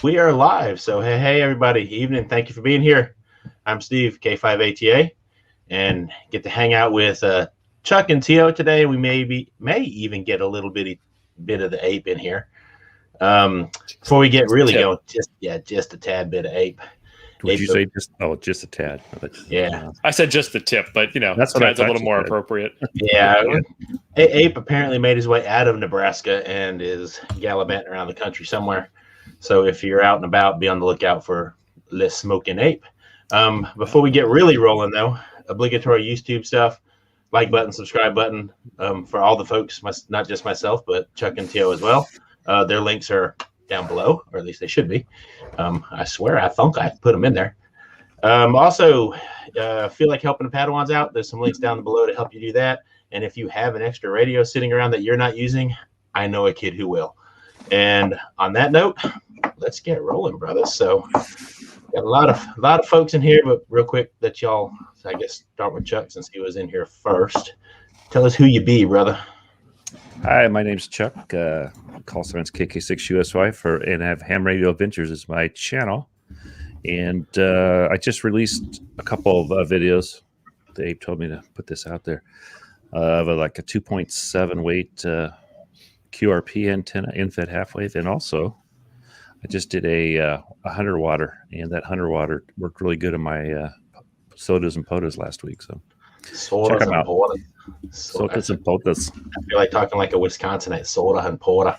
We are live. So, hey, everybody. Evening. Thank you for being here. I'm Steve, K5ATA, and get to hang out with Chuck and Tio today. We may even get a little bit of the ape in here. Before we get really going, just a tad bit of ape. Would you say just a tad? Yeah. I said just the tip, but that's a little more appropriate. Yeah. Ape apparently made his way out of Nebraska and is gallivanting around the country somewhere. So if you're out and about, be on the lookout for less smoking ape. Before we get really rolling, though, obligatory YouTube stuff, like button, subscribe button for all the folks, not just myself, but Chuck and Tio as well. Their links are down below, or at least they should be. I swear, I think I put them in there. Also, feel like helping the Padawans out. There's some links down below to help you do that. And if you have an extra radio sitting around that you're not using, I know a kid who will. And on that note, let's get rolling, brothers. So got a lot of folks in here, but real quick, that y'all, I guess, start with Chuck since he was in here first. Tell us who you be, brother. Hi, my name's Chuck. Call signs KK6USY and I have Ham Radio Adventures as my channel. And I just released a couple of videos. Dave told me to put this out there of like a 2.7 weight QRP antenna, in-fed half-wave, and also I just did a 100 water, and that 100 water worked really good in my sodas and potas last week. So check them out. Sodas and potas. I feel like talking like a Wisconsinite. Soda and pota.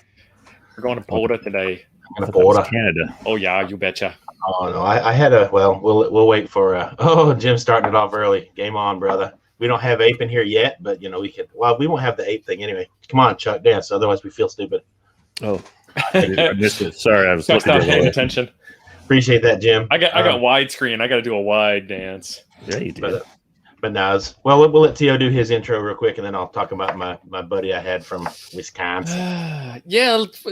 We're going to POTA today. Canada. Oh yeah, you betcha. Oh no, I had a we'll wait for Jim's starting it off early. Game on, brother. We don't have ape in here yet, but we could. Well, we won't have the ape thing anyway. Come on, Chuck, dance. Otherwise, we feel stupid. Oh, I missed it. Sorry, I was not paying attention. Appreciate that, Jim. I got widescreen. I got to do a wide dance. Yeah, you do. But now, we'll let Tio do his intro real quick, and then I'll talk about my buddy I had from Wisconsin.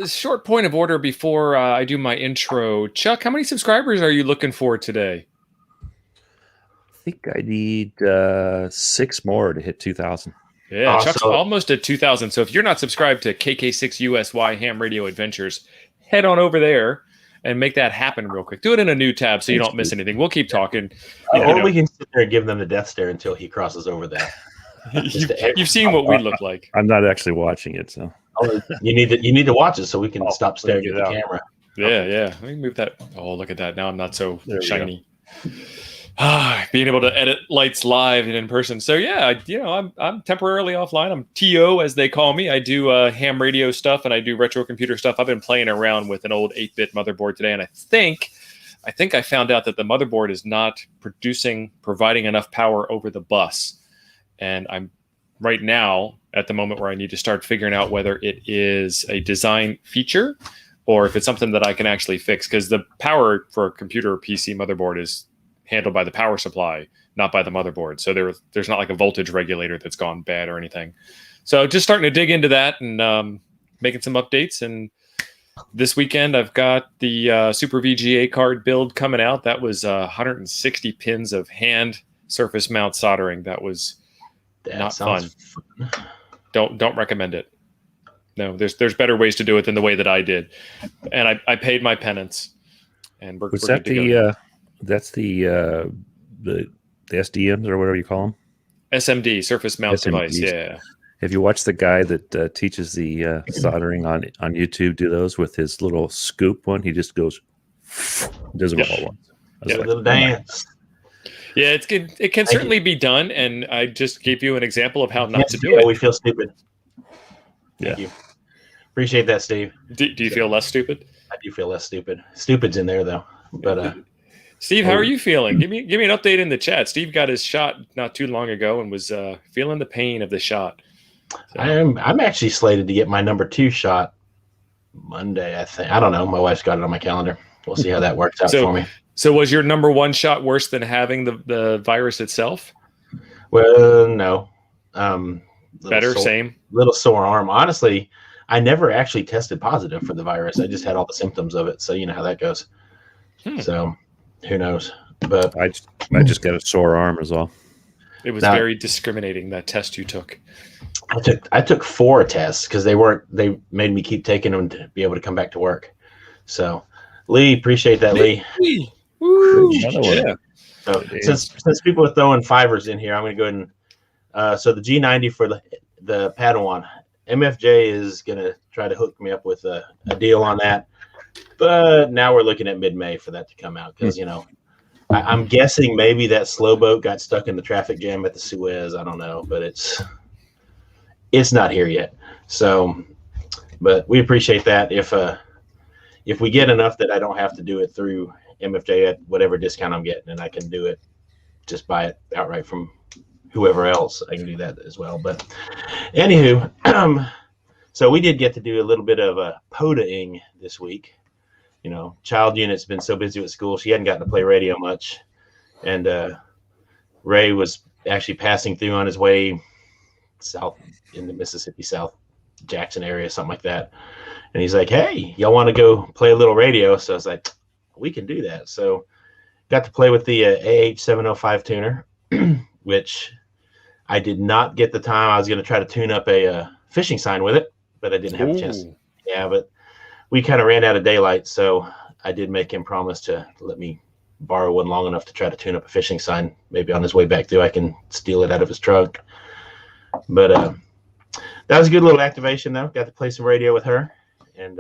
Short point of order before I do my intro. Chuck, how many subscribers are you looking for today? I think I need 6 more to hit 2,000. Yeah, Chuck's almost at 2,000. So if you're not subscribed to KK6USY Ham Radio Adventures, head on over there and make that happen real quick. Do it in a new tab so you don't miss anything. We'll keep talking. Or we can sit there and give them the death stare until he crosses over that. You've seen what we look like. I'm not actually watching it, so you need to watch it so we can stop staring at the camera. Yeah. Let me move that. Oh, look at that. Now I'm not so shiny. Being able to edit lights live and in person. So yeah, I'm temporarily offline. I'm TO, as they call me. I do ham radio stuff and I do retro computer stuff. I've been playing around with an old 8-bit motherboard today, and I think I found out that the motherboard is not providing enough power over the bus. And I'm right now at the moment where I need to start figuring out whether it is a design feature or if it's something that I can actually fix, because the power for a computer or PC motherboard is handled by the power supply, not by the motherboard. So there's not like a voltage regulator that's gone bad or anything. So just starting to dig into that and making some updates. And this weekend I've got the Super VGA card build coming out. That was 160 pins of hand surface mount soldering. That was not fun. Don't recommend it. No, there's better ways to do it than the way that I did. And I paid my penance. And we're good to go. That's the SDMs or whatever you call them. SMD, surface mount device. Yeah. Have you watched the guy that teaches the soldering on YouTube do those with his little scoop one? He just goes, does it all once. A little dance. Yeah, it's good. It can certainly be done, and I just gave you an example of how not to do it. We feel stupid. Thank you. Appreciate that, Steve. Do you feel less stupid? I do feel less stupid. Stupid's in there though, but. Steve, how are you feeling? Give me an update in the chat. Steve got his shot not too long ago and was feeling the pain of the shot. So. I'm actually slated to get my number 2 shot Monday, I think. I don't know. My wife's got it on my calendar. We'll see how that works out for me. So was your number 1 shot worse than having the virus itself? Well, no. Same. Little sore arm. Honestly, I never actually tested positive for the virus. I just had all the symptoms of it. So you know how that goes. So who knows? But I just got a sore arm as well. It was very discriminating, that test you took. I took 4 tests because they made me keep taking them to be able to come back to work. So Lee, appreciate that, Lee. Woo, Another one. yeah. So since people are throwing fivers in here, I'm going to go ahead and so the G90 for the Padawan, MFJ is going to try to hook me up with a deal on that. But now we're looking at mid-May for that to come out because, I'm guessing maybe that slow boat got stuck in the traffic jam at the Suez. I don't know, but it's not here yet. So, but we appreciate that. If we get enough that I don't have to do it through MFJ at whatever discount I'm getting, and I can do it, just buy it outright from whoever else, I can do that as well. But anywho, so we did get to do a little bit of a POTA-ing this week. Child unit's been so busy with school, she hadn't gotten to play radio much. And Ray was actually passing through on his way south in the Mississippi, South Jackson area, something like that. And he's like, hey, y'all want to go play a little radio? So I was like, we can do that. So got to play with the AH705 tuner, which I did not get the time. I was going to try to tune up a fishing sign with it, but I didn't have a chance. Yeah, but we kind of ran out of daylight, so I did make him promise to let me borrow one long enough to try to tune up a fishing sign. Maybe on his way back through, I can steal it out of his trunk. But that was a good little activation, though. Got to play some radio with her. And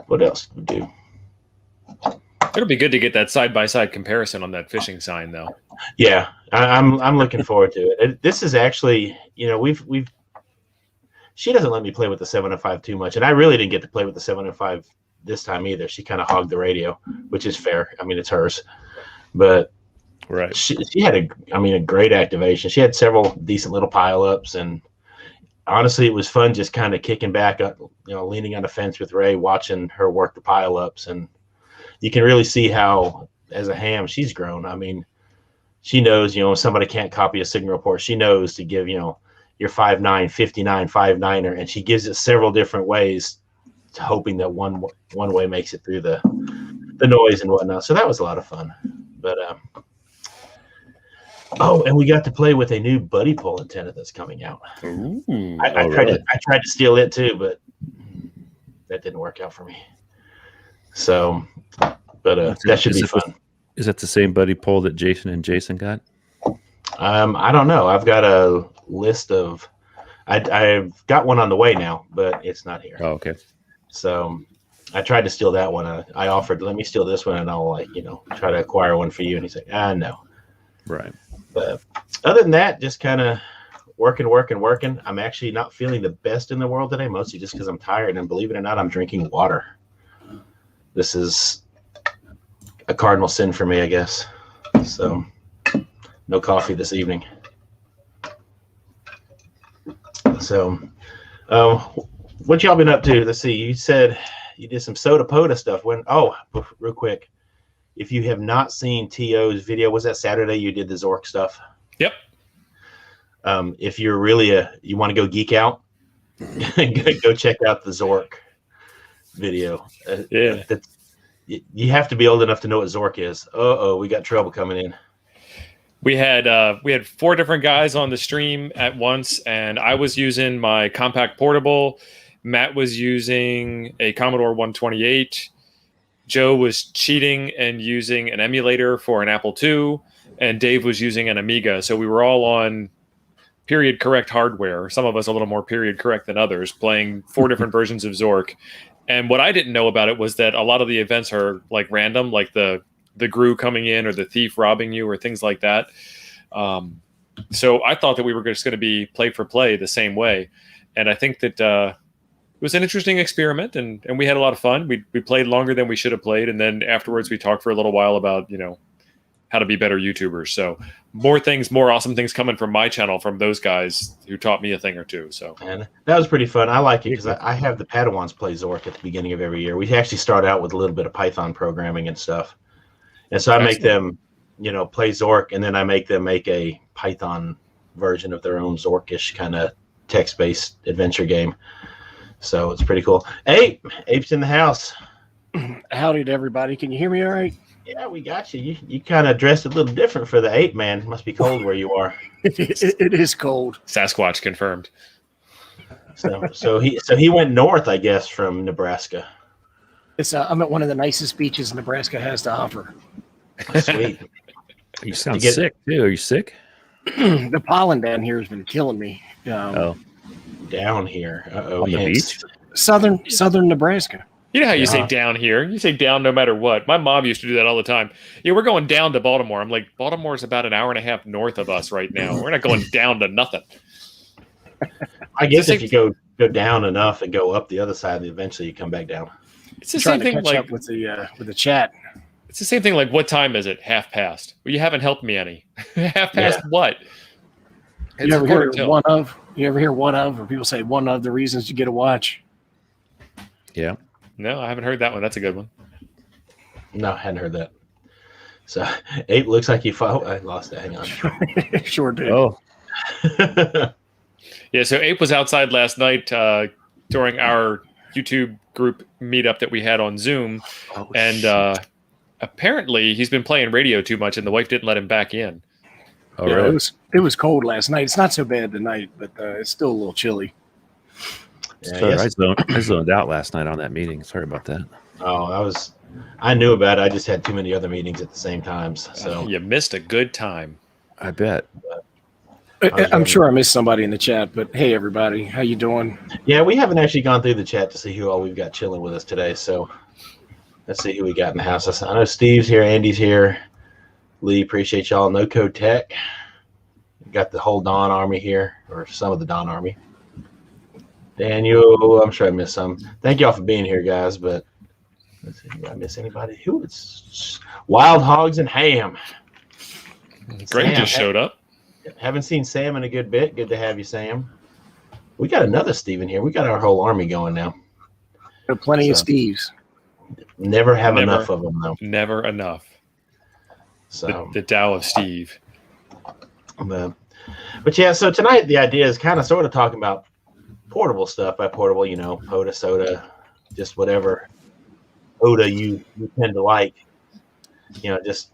what else did we do? It'll be good to get that side-by-side comparison on that fishing sign, though. Yeah, I'm looking forward to it. This is actually, we've she doesn't let me play with the 705 too much, and I really didn't get to play with the 705 this time either. She kind of hogged the radio, which is fair. I mean, it's hers, but right. She had a great activation. She had several decent little pile-ups, and honestly, it was fun just kind of kicking back, leaning on the fence with Ray, watching her work the pile-ups, and you can really see how, as a ham, she's grown. I mean, she knows, somebody can't copy a signal report. She knows to give, your 5.9, 59, 5.9er, and she gives it several different ways, hoping that one way makes it through the noise and whatnot. So that was a lot of fun. But and we got to play with a new buddy pole antenna that's coming out. Ooh, I tried to steal it too, but that didn't work out for me. So, but that should be fun. Is that the same buddy pole that Jason and Jason got? I don't know. I've got a list of. I've got one on the way now, but it's not here. Oh, okay. So I tried to steal that one. I offered, let me steal this one, and I'll try to acquire one for you. And he's like, no. Right. But other than that, just kind of working. I'm actually not feeling the best in the world today, mostly just because I'm tired. And believe it or not, I'm drinking water. This is a cardinal sin for me, I guess. So no coffee this evening. So what y'all been up to? Let's see. You said you did some SOTA POTA stuff. Real quick. If you have not seen T.O.'s video, was that Saturday you did the Zork stuff? Yep. If you're really you want to go geek out, go check out the Zork video. Yeah. You have to be old enough to know what Zork is. We got trouble coming in. We had 4 different guys on the stream at once, and I was using my compact portable. Matt was using a Commodore 128. Joe was cheating and using an emulator for an Apple II, and Dave was using an Amiga. So we were all on period correct hardware. Some of us a little more period correct than others, playing 4 different versions of Zork. And what I didn't know about it was that a lot of the events are like random, like the GRU coming in or the thief robbing you or things like that. So I thought that we were just going to be play for play the same way. And I think that it was an interesting experiment, and we had a lot of fun. We played longer than we should have played, and then afterwards we talked for a little while about how to be better YouTubers. So more awesome things coming from my channel from those guys who taught me a thing or two. So and that was pretty fun. I like it because I have the Padawans play Zork at the beginning of every year. We actually start out with a little bit of Python programming and stuff, and so I make them play Zork, and then I make them make a Python version of their own Zorkish kind of text-based adventure game. So it's pretty cool. Ape's in the house. Howdy to everybody. Can you hear me all right? Yeah, we got you. You kind of dressed a little different for the Ape, man. It must be cold where you are. It is cold. Sasquatch confirmed. So he went north, I guess, from Nebraska. I'm at one of the nicest beaches Nebraska has to offer. Sweet. You sound sick too. Are you sick? The pollen down here has been killing me. Down here. On the beach? Southern Nebraska. You know how you say down here? You say down no matter what. My mom used to do that all the time. Yeah, we're going down to Baltimore. I'm like, Baltimore's about an hour and a half north of us right now. We're not going down to nothing. I guess if you go down enough and go up the other side, eventually you come back down. It's the same thing. Like with the chat. It's the same thing. Like, what time is it? Half past. Well, you haven't helped me any. Half past what? You ever hear one of? You ever hear one of? Or people say one of the reasons you get to watch? Yeah. No, I haven't heard that one. That's a good one. No, I hadn't heard that. So, Ape looks like you follow. I lost it. Hang on. Sure did. Oh. Yeah, so Ape was outside last night during our YouTube group meetup that we had on Zoom. And apparently he's been playing radio too much and the wife didn't let him back in. Oh, really? It was cold last night. It's not so bad tonight, but it's still a little chilly. Yeah, I zoned out last night on that meeting. Sorry about that. Oh, I knew about it. I just had too many other meetings at the same times. So You missed a good time. I bet. I'm sure I missed somebody in the chat, but hey, everybody, how you doing? Yeah, we haven't actually gone through the chat to see who all we've got chilling with us today. So let's see who we got in the house. I know Steve's here, Andy's here. Lee, appreciate y'all. No Code Tech. Got the whole Dawn Army here, or some of the Dawn Army. Daniel, I'm sure I missed some. Thank y'all for being here, guys. But let's see, did I miss anybody? Who is Wild Hogs and Ham? Greg just showed up. Haven't seen Sam in a good bit. Good to have you, Sam. We got another Steven here. We got our whole army going now. Plenty of Steves. Never have enough of them, though. Never enough. So the Tao of Steve. But yeah, so tonight the idea is kind of sort of talking about portable stuff. By portable, POTA, SOTA, just whatever OTA you tend to like. Just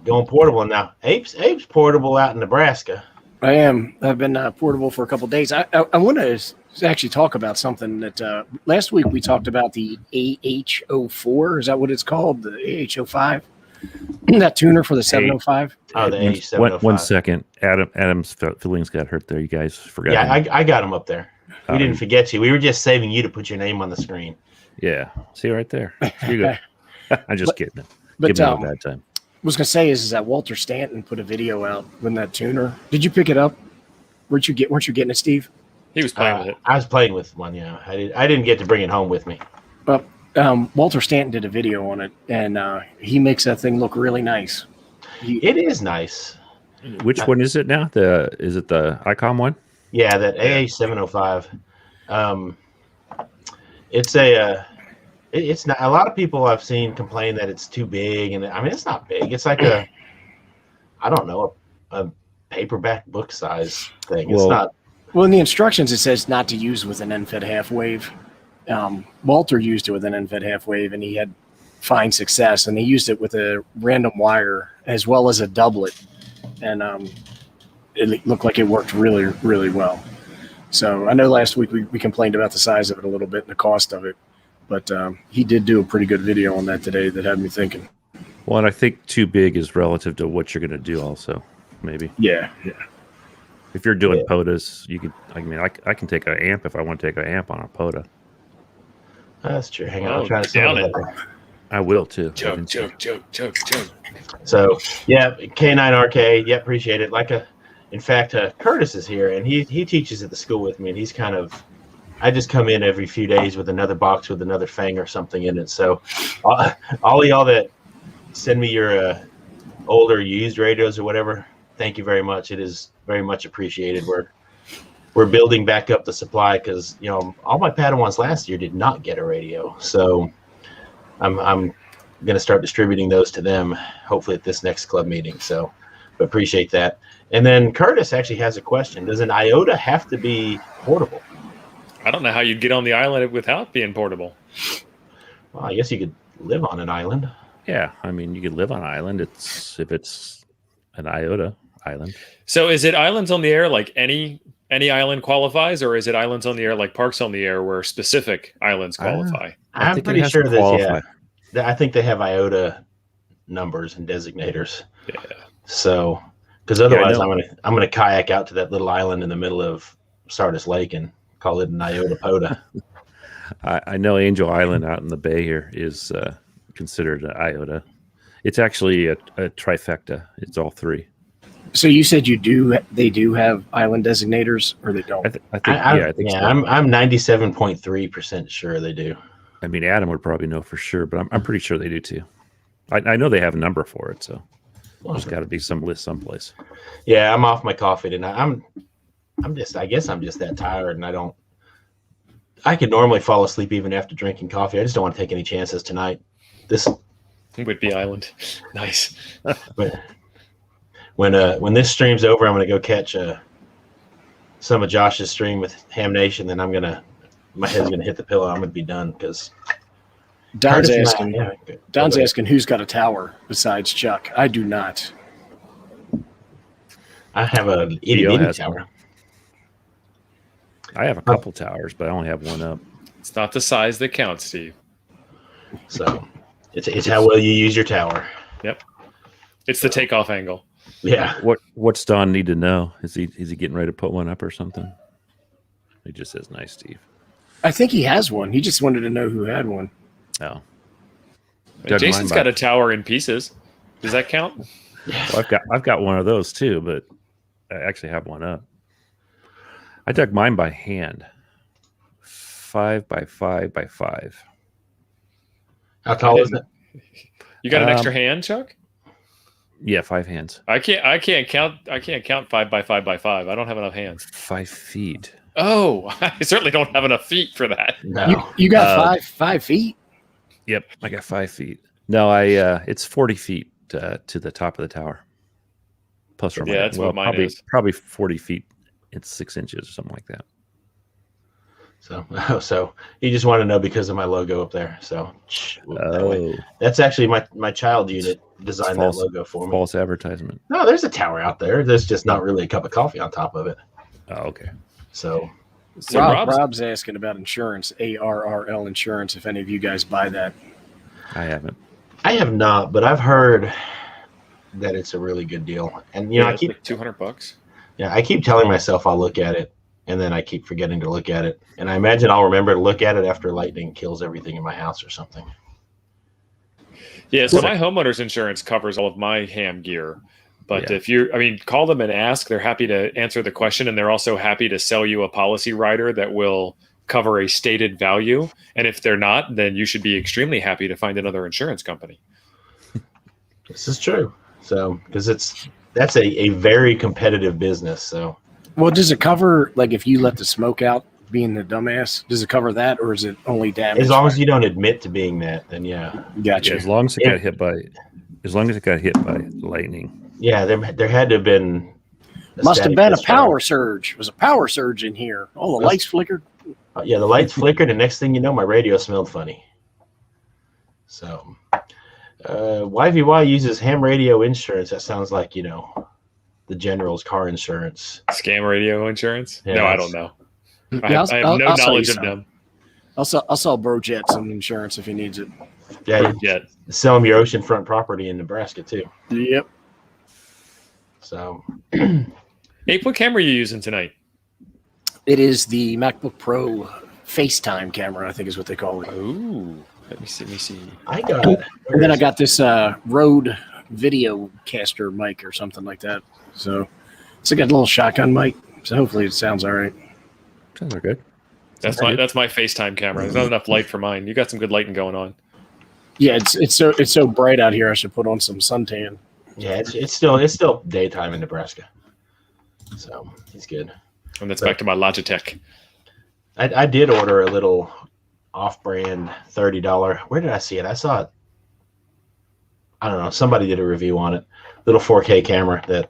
going portable. Now, Ape's portable out in Nebraska. I am. I've been portable for a couple of days. I want to actually talk about something that last week we talked about the AH04. Is that what it's called? The AH05? That tuner for the 705? Oh, the AH705. One second. Adam's feelings got hurt there. You guys forgot. Yeah, I got him up there. We didn't forget you. We were just saving you to put your name on the screen. Yeah. See right there. You go. I'm just kidding. But Give me a bad time. Was going to say is that Walter Stanton put a video out with that tuner. Did you pick it up? Weren't you getting it, Steve? He was playing with it. I was playing with one. Yeah, I didn't get to bring it home with me. But Walter Stanton did a video on it, and he makes that thing look really nice. It is nice. Which one is it now? Is it the ICOM one? Yeah, that AH705. It's not. A lot of people I've seen complain that it's too big, and I mean it's not big. It's like a paperback book size thing. It's not. Well, in the instructions it says not to use with an end-fed half wave. Walter used it with an end-fed half wave, and he had fine success. And he used it with a random wire as well as a doublet, and it looked like it worked really, really well. So I know last week we complained about the size of it a little bit and the cost of it, but he did do a pretty good video on that today that had me thinking. Well, and I think too big is relative to what you're going to do also, maybe. Yeah. If you're doing POTAs, you can. I can take an amp if I want to take an amp on a POTA. That's true. Hang on, I'm trying to down it. I will too. Choke. So yeah, K9RK. Yeah, appreciate it. In fact, Curtis is here, and he teaches at the school with me, and he's kind of. I just come in every few days with another box with another Fang or something in it. So all of y'all that send me your older used radios or whatever, thank you very much. It is very much appreciated. We're building back up the supply because all my Padawans last year did not get a radio, so I'm going to start distributing those to them hopefully at this next club meeting. So, but appreciate that. And then Curtis actually has a question: does an IOTA have to be portable? I don't know how you'd get on the island without being portable. Well, I guess you could live on an island. Yeah, I mean you could live on an island. If it's an IOTA island. So is it islands on the air like any any island qualifies, or is it islands on the air like parks on the air where specific islands qualify? I'm pretty sure that, I think they have IOTA numbers and designators. Yeah. So, because otherwise I'm gonna kayak out to that little island in the middle of Sardis Lake and call it an IOTA POTA. I know Angel Island out in the bay here is considered an IOTA. It's actually a trifecta. It's all three. So you said they do have island designators, or they don't? I think so. I'm 97.3% sure they do. I mean, Adam would probably know for sure, but I'm pretty sure they do too. I know they have a number for it, so there's got to be some list someplace. Yeah, I'm off my coffee tonight. I guess I'm just that tired, and I could normally fall asleep even after drinking coffee. I just don't want to take any chances tonight. This Whitby Island, nice. But when this stream's over, I'm gonna go catch some of Josh's stream with Ham Nation. Then my head's gonna hit the pillow. I'm gonna be done because Don's asking who's got a tower besides Chuck. I do not. I have a itty bitty tower. I have a couple towers, but I only have one up. It's not the size that counts, Steve. So it's how well you use your tower. Yep. It's the takeoff angle. Yeah. What's Don need to know? Is he getting ready to put one up or something? He just says, "Nice, Steve." I think he has one. He just wanted to know who had one. Oh. Jason's got a tower in pieces. Does that count? Well, I've got one of those too, but I actually have one up. I dug mine by hand. 5 by 5 by 5. How tall is it? You got an extra hand, Chuck? Yeah, 5 hands. I can't count 5 by 5 by 5. I don't have enough hands. 5 feet. Oh, I certainly don't have enough feet for that. No. You got 5 feet? Yep, I got 5 feet. No, it's 40 feet to the top of the tower. Plus or minus. Yeah, that's what mine is. Probably 40 feet. It's 6 inches or something like that. So you just want to know because of my logo up there. So that's actually my child unit designed that logo for me. False advertisement. No, there's a tower out there. There's just not really a cup of coffee on top of it. Oh, okay. So Rob's asking about insurance, ARRL insurance, if any of you guys buy that. I haven't. I have not, but I've heard that it's a really good deal. And I keep like $200. Yeah, I keep telling myself I'll look at it, and then I keep forgetting to look at it. And I imagine I'll remember to look at it after lightning kills everything in my house or something. Yeah, so my homeowner's insurance covers all of my ham gear. But call them and ask. They're happy to answer the question, and they're also happy to sell you a policy rider that will cover a stated value. And if they're not, then you should be extremely happy to find another insurance company. This is true. So, because that's a very competitive business. So, well, does it cover, like, if you let the smoke out, being the dumbass? Does it cover that, or is it only damage? As long as you don't admit to being that, then yeah. Gotcha. Yeah, as long as it got hit by lightning. Yeah, there had to have been. Must have been a power surge. It was a power surge in here. Oh, the lights flickered. Yeah, the lights flickered, and next thing you know, my radio smelled funny. So, YVY uses ham radio insurance. That sounds like the General's car insurance. Scam radio insurance? Yeah, no, I don't know. I have no knowledge of them. I'll sell Brojet some insurance if he needs it. Yeah, sell him your oceanfront property in Nebraska too. Yep. So, Ape, what camera are you using tonight? It is the MacBook Pro FaceTime camera, I think is what they call it. Ooh, let me see. I got it. And then I got this Rode video caster mic or something like that. So it's got a little shotgun mic. So hopefully it sounds all right. Sounds good. That's my FaceTime camera. There's not enough light for mine. You got some good lighting going on. Yeah, it's so bright out here. I should put on some suntan. Yeah, it's still daytime in Nebraska, so he's good. And that's back to my Logitech. I did order a little off-brand $30. Where did I see it? I saw it. I don't know. Somebody did a review on it. Little 4K camera that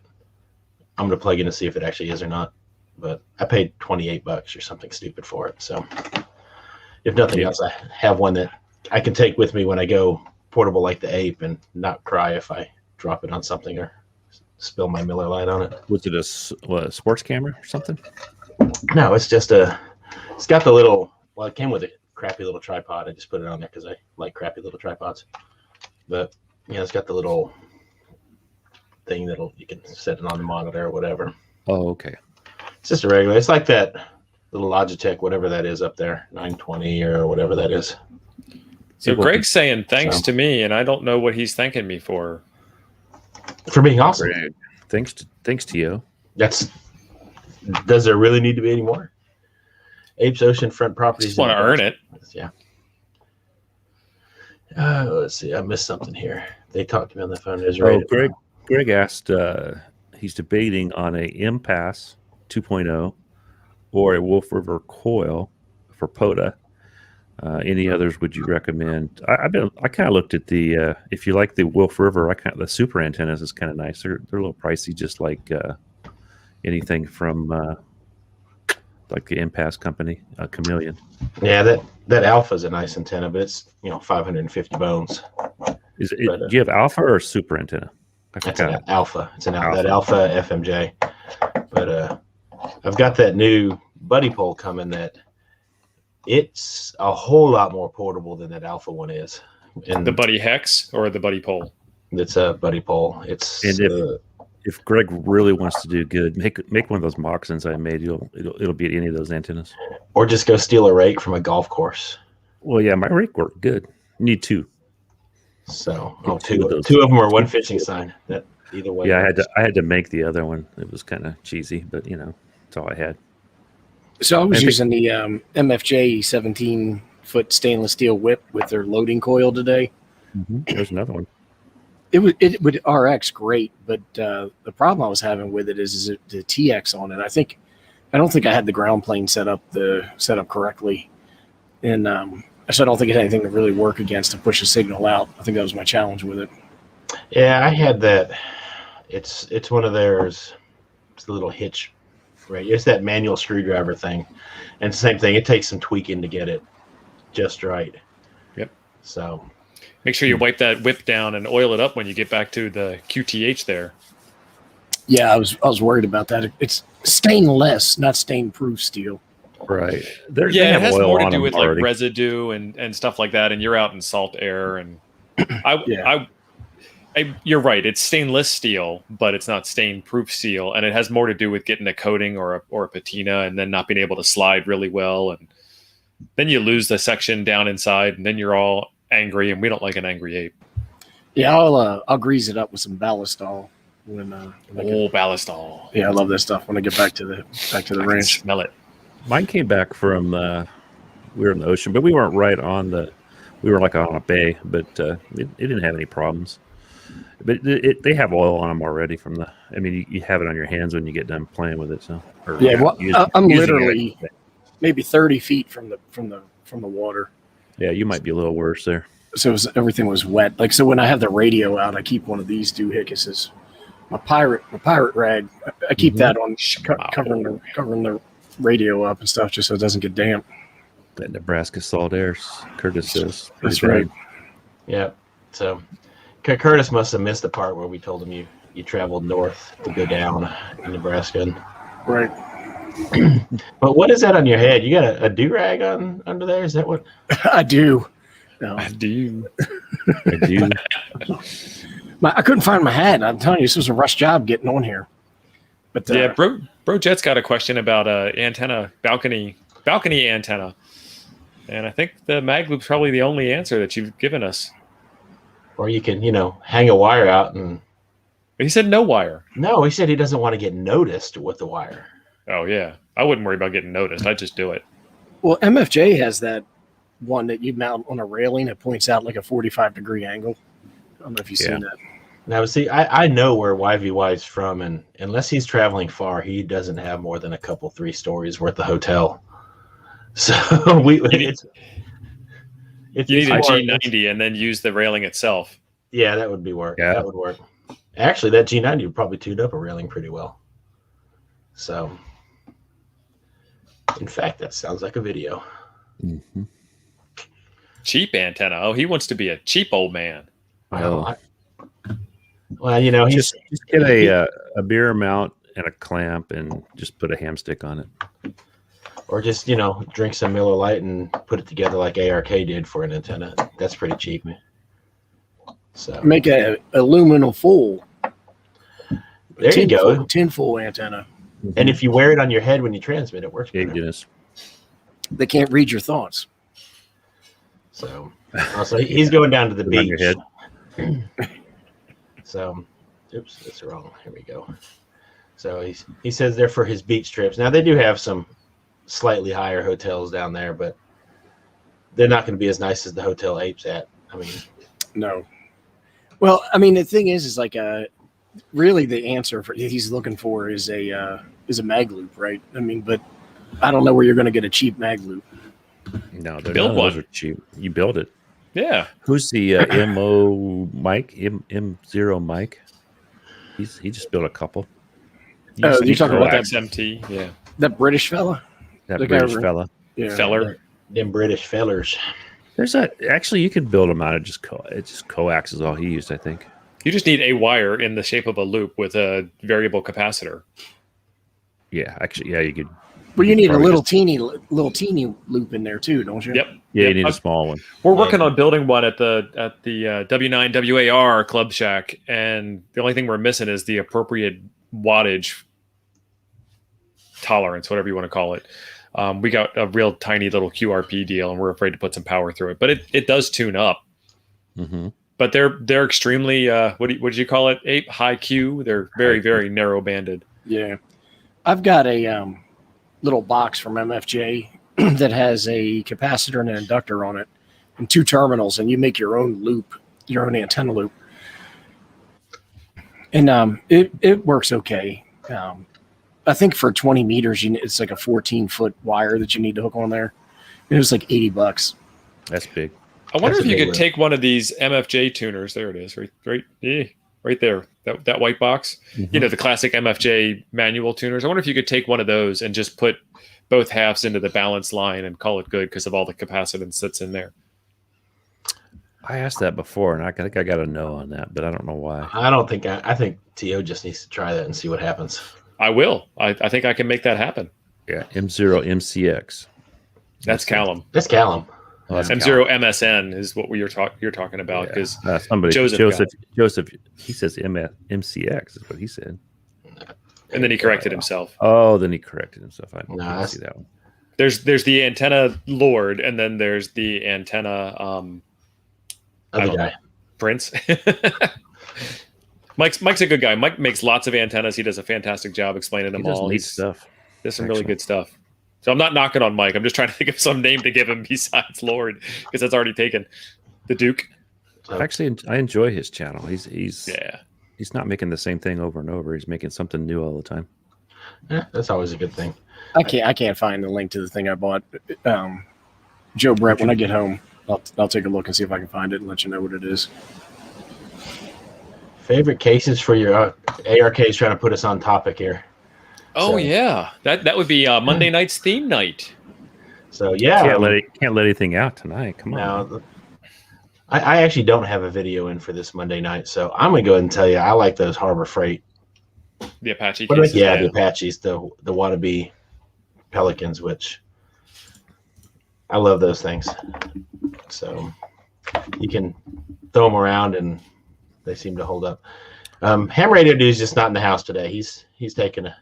I'm gonna plug in to see if it actually is or not. But I paid $28 or something stupid for it. So if nothing else, I have one that I can take with me when I go portable like the Ape and not cry if I drop it on something or spill my Miller Lite on it. Was it a sports camera or something? No, it's just it's got the little, well, it came with a crappy little tripod. I just put it on there because I like crappy little tripods. But, it's got the little thing you can set it on the monitor or whatever. Oh, okay. It's just a regular, it's like that little Logitech, whatever that is up there, 920 or whatever that is. So Greg's saying thanks to me, and I don't know what he's thanking me for. For being awesome. Greg, thanks to you. Does there really need to be any more? Apes Oceanfront Properties. Just want to earn it. Yeah. Let's see. I missed something here. They talked to me on the phone. Greg asked, he's debating on a Impasse 2.0 or a Wolf River coil for POTA. Any others would you recommend? I kind of looked at the if you like the Wolf River, the super antennas is kind of nice. They're a little pricey, just like anything from like the Impasse company, Chameleon. Yeah, that Alpha is a nice antenna, but it's 550 bones. Do you have Alpha or super antenna? That's an Alpha. It's an Alpha. That Alpha FMJ. But I've got that new buddy pole coming that it's a whole lot more portable than that Alpha one is. And the Buddy Hex or the Buddy Pole? It's a buddy pole. It's if Greg really wants to do good, make one of those moccasins I made. It'll beat any of those antennas. Or just go steal a rake from a golf course. Well, yeah, my rake worked good. Need two. So two of them were one fishing sign. That either way. Yeah, I had to make the other one. It was kind of cheesy, but that's all I had. So I was using the MFJ 17-foot stainless steel whip with their loading coil today. Mm-hmm. There's another one. It would RX great, but the problem I was having with it is the TX on it. I don't think I had the ground plane set up correctly, and so I don't think it had anything to really work against to push a signal out. I think that was my challenge with it. Yeah, I had that. It's one of theirs. It's a little hitch, right? It's that manual screwdriver thing, and it's the same thing. It takes some tweaking to get it just right. Yep. So make sure you wipe that whip down and oil it up when you get back to the QTH there. Yeah, I was worried about that. It's stainless, not stain-proof steel. Right. It has more to do with like residue and stuff like that. And you're out in salt air, and you're right. It's stainless steel, but it's not stain-proof steel, and it has more to do with getting a coating or a patina, and then not being able to slide really well, and then you lose the section down inside, and then you're all angry, and we don't like an angry ape. Yeah, I'll grease it up with some ballistol. Ballistol. Yeah, I love that stuff. When I get back to the ranch, smell it. Mine came back from we were in the ocean, but we weren't right on we were like on a bay, but it didn't have any problems. But they have oil on them already you have it on your hands when you get done playing with it. So I'm literally maybe 30 feet from the water. Yeah, you might be a little worse there. So everything was wet. Like, so when I have the radio out, I keep one of these doohickeys. My pirate rag. I keep that on covering the radio up and stuff, just so it doesn't get damp. That Nebraska salt air, Curtis says. That's right. Yeah. So Curtis must have missed the part where we told him you traveled north to go down in Nebraska. Right. But what is that on your head? You got a do-rag on under there? Is that what? I do. No. I do. I couldn't find my hat. I'm telling you, this was a rush job getting on here. But Bro Jet's got a question about antenna balcony antenna, and I think the mag loop's probably the only answer that you've given us. Or you can, hang a wire out and. He said no wire. No, he said he doesn't want to get noticed with the wire. Oh yeah, I wouldn't worry about getting noticed. I'd just do it. Well, MFJ has that one that you mount on a railing that points out like a 45-degree angle. I don't know if you've seen that. Now, see, I know where YVY's from, and unless he's traveling far, he doesn't have more than a couple, 3 stories worth of hotel. So you need a G90 and then use the railing itself. Yeah, that would be work. Yeah. That would work. Actually, that G90 would probably tune up a railing pretty well. So, in fact, that sounds like a video. Mm-hmm. Cheap antenna. Oh, he wants to be a cheap old man. Well, he's just get a beer mount and a clamp and just put a ham stick on it. Or just, drink some Miller Lite and put it together like ARK did for an antenna. That's pretty cheap. So Make a aluminum foil. There you go. Tinfoil antenna. And if you wear it on your head when you transmit, it works better. Goodness. They can't read your thoughts. So he's going down to the beach. Your head. So, oops, that's wrong. Here we go. So he says they're for his beach trips. Now they do have some slightly higher hotels down there, but they're not going to be as nice as the Hotel Apes at. I mean, no. Well, I mean, the thing is like really the answer for he's looking for is a mag loop, right? I mean, but I don't know where you're going to get a cheap mag loop. No, build one. Those are cheap. You build it. Yeah. Who's the MO Mike? M0 Mike? He just built a couple. Oh, you're talking about that XMT? Yeah. That British fella? That British fella. Yeah. Feller. Them British fellers. There's actually you can build them out of just coax is all he used, I think. You just need a wire in the shape of a loop with a variable capacitor. Yeah, actually, yeah, you could. Well, you need a little teeny loop in there too, don't you? Yep. Yeah, you need a small one. We're working on building one at the W9 WAR Club Shack, and the only thing we're missing is the appropriate wattage tolerance, whatever you want to call it. We got a real tiny little QRP deal, and we're afraid to put some power through it, but it does tune up. Mm-hmm. But they're extremely what did you call it? Ape high Q. They're very very narrow banded. Yeah, I've got a little box from MFJ that has a capacitor and an inductor on it, and 2 terminals, and you make your own loop, your own antenna loop, and it works okay. I think for 20 meters, it's like a 14-foot wire that you need to hook on there. It was like $80. That's big. I wonder if you could take one of these MFJ tuners. There it is, right there. That white box. Mm-hmm. You know, the classic MFJ manual tuners. I wonder if you could take one of those and just put both halves into the balance line and call it good because of all the capacitance that's in there. I asked that before, and I think I got a no on that, but I don't know why. I think TO just needs to try that and see what happens. I will. I think I can make that happen. Yeah, M0 MCX. That's Callum. That's Callum. Oh, that's M0 MSN is what you're talking about because Joseph he says MCX is what he said, and then he corrected himself. Oh, then he corrected himself. I No, see that one. There's the antenna Lord, and then there's the antenna Other guy. Prince. Mike's a good guy. Mike makes lots of antennas. He does a fantastic job explaining them all. Neat stuff. There's some really good stuff. So I'm not knocking on Mike. I'm just trying to think of some name to give him besides Lord, because that's already taken. The Duke. Actually, I enjoy his channel. He's not making the same thing over and over. He's making something new all the time. Yeah, that's always a good thing. I can't find the link to the thing I bought. Joe Brett, when I get home, I'll take a look and see if I can find it and let you know what it is. Favorite cases for your ARK is trying to put us on topic here. Oh yeah, that would be Monday night's theme night. So yeah, can't let anything out tonight. Come on. Now, I actually don't have a video in for this Monday night, so I'm gonna go ahead and tell you I like those Harbor Freight. The Apache cases. Yeah, the Apaches, the wannabe Pelicans, which I love those things. So you can throw them around and they seem to hold up. Ham Radio Dude's just not in the house today. He's taking a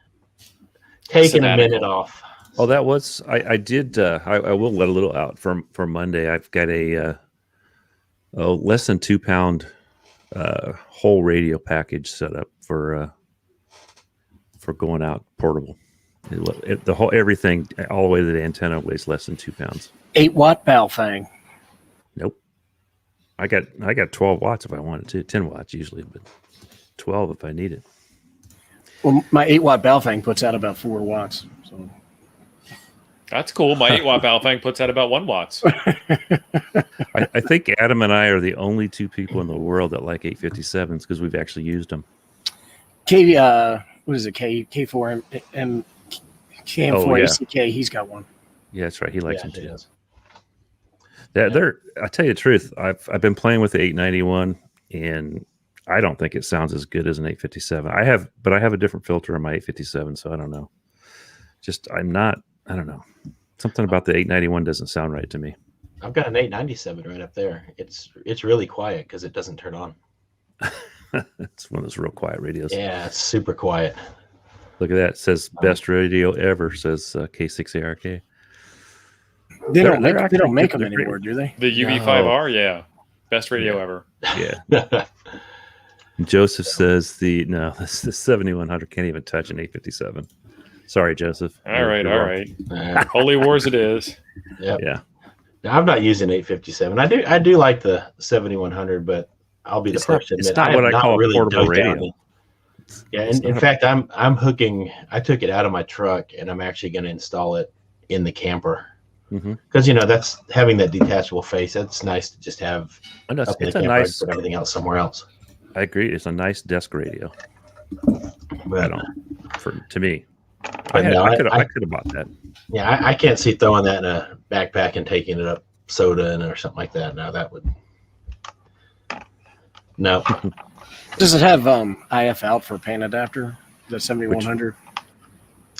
minute off. Oh, that was I did. I will let a little out for Monday. I've got a less than 2 pound whole radio package set up for going out portable. The whole everything all the way to the antenna weighs less than 2 pounds. 8-watt Baofeng. Nope. I got 12 watts if I wanted to. 10 watts usually, but 12 if I need it. Well, my 8-watt Baofeng puts out about 4 watts. So that's cool. My 8-watt Baofeng puts out about 1 watts. I think Adam and I are the only 2 people in the world that like 857s because we've actually used them. What is it? K4 and KM4ACK. He's got one. Yeah, that's right. He likes them too. I tell you the truth. I've been playing with the 891, and I don't think it sounds as good as an 857. I have a different filter on my 857, so I don't know. I don't know. Something about the 891 doesn't sound right to me. I've got an 897 right up there. It's really quiet because it doesn't turn on. It's one of those real quiet radios. Yeah, it's super quiet. Look at that. It says best radio ever, says K6ARK. They don't make them anymore, do they? The UV5R, yeah. Best radio ever. Yeah. Joseph says the 7100 can't even touch an 857. Sorry, Joseph. All right. Holy Wars it is. Yep. Yeah. Now, I'm not using 857. I do like the 7100, but I'll be the first to admit it's not what I call a portable radio. Yeah, and in fact, I'm hooking. I took it out of my truck, and I'm actually going to install it in the camper because that's having that detachable face. That's nice to just have. I know, up in it's the a camper nice. and put everything else somewhere else. I agree. It's a nice desk radio. But, to me, but I could have bought that. Yeah, I can't see throwing that in a backpack and taking it up soda or something like that. No, that would. No. Does it have IF out for pan adapter? The 7100?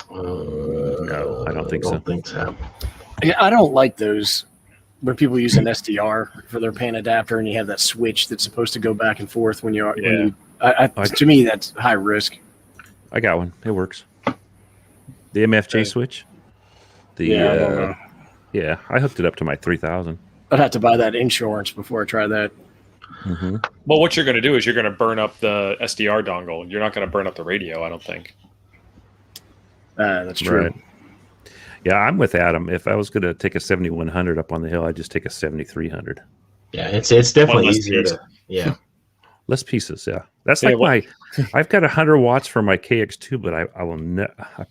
No, I don't think so. Yeah, I don't like those when people use an SDR for their pan adapter, and you have that switch that's supposed to go back and forth when you are. Yeah. To me, that's high risk. I got one. It works. The MFJ switch. I hooked it up to my 3000. I'd have to buy that insurance before I try that. Mm-hmm. Well, what you're going to do is you're going to burn up the SDR dongle. You're not going to burn up the radio, I don't think. That's true. Right. Yeah, I'm with Adam. If I was going to take a 7100 up on the hill, I'd just take a 7300. Yeah, it's definitely easier to. Yeah. Less pieces, yeah. That's like I've got 100 watts for my KX2, but I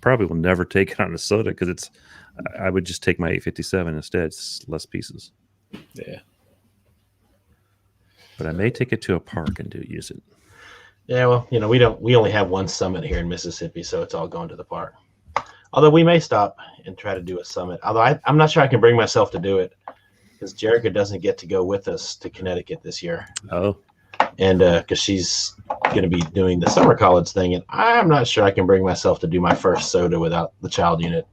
probably will never take it on a SOTA because I would just take my 857 instead. It's less pieces. Yeah. But I may take it to a park and use it. Yeah, well, we only have one summit here in Mississippi, so it's all going to the park. Although we may stop and try to do a summit. Although I'm not sure I can bring myself to do it because Jerica doesn't get to go with us to Connecticut this year. Oh. And because she's going to be doing the summer college thing, and I'm not sure I can bring myself to do my first SOTA without the child unit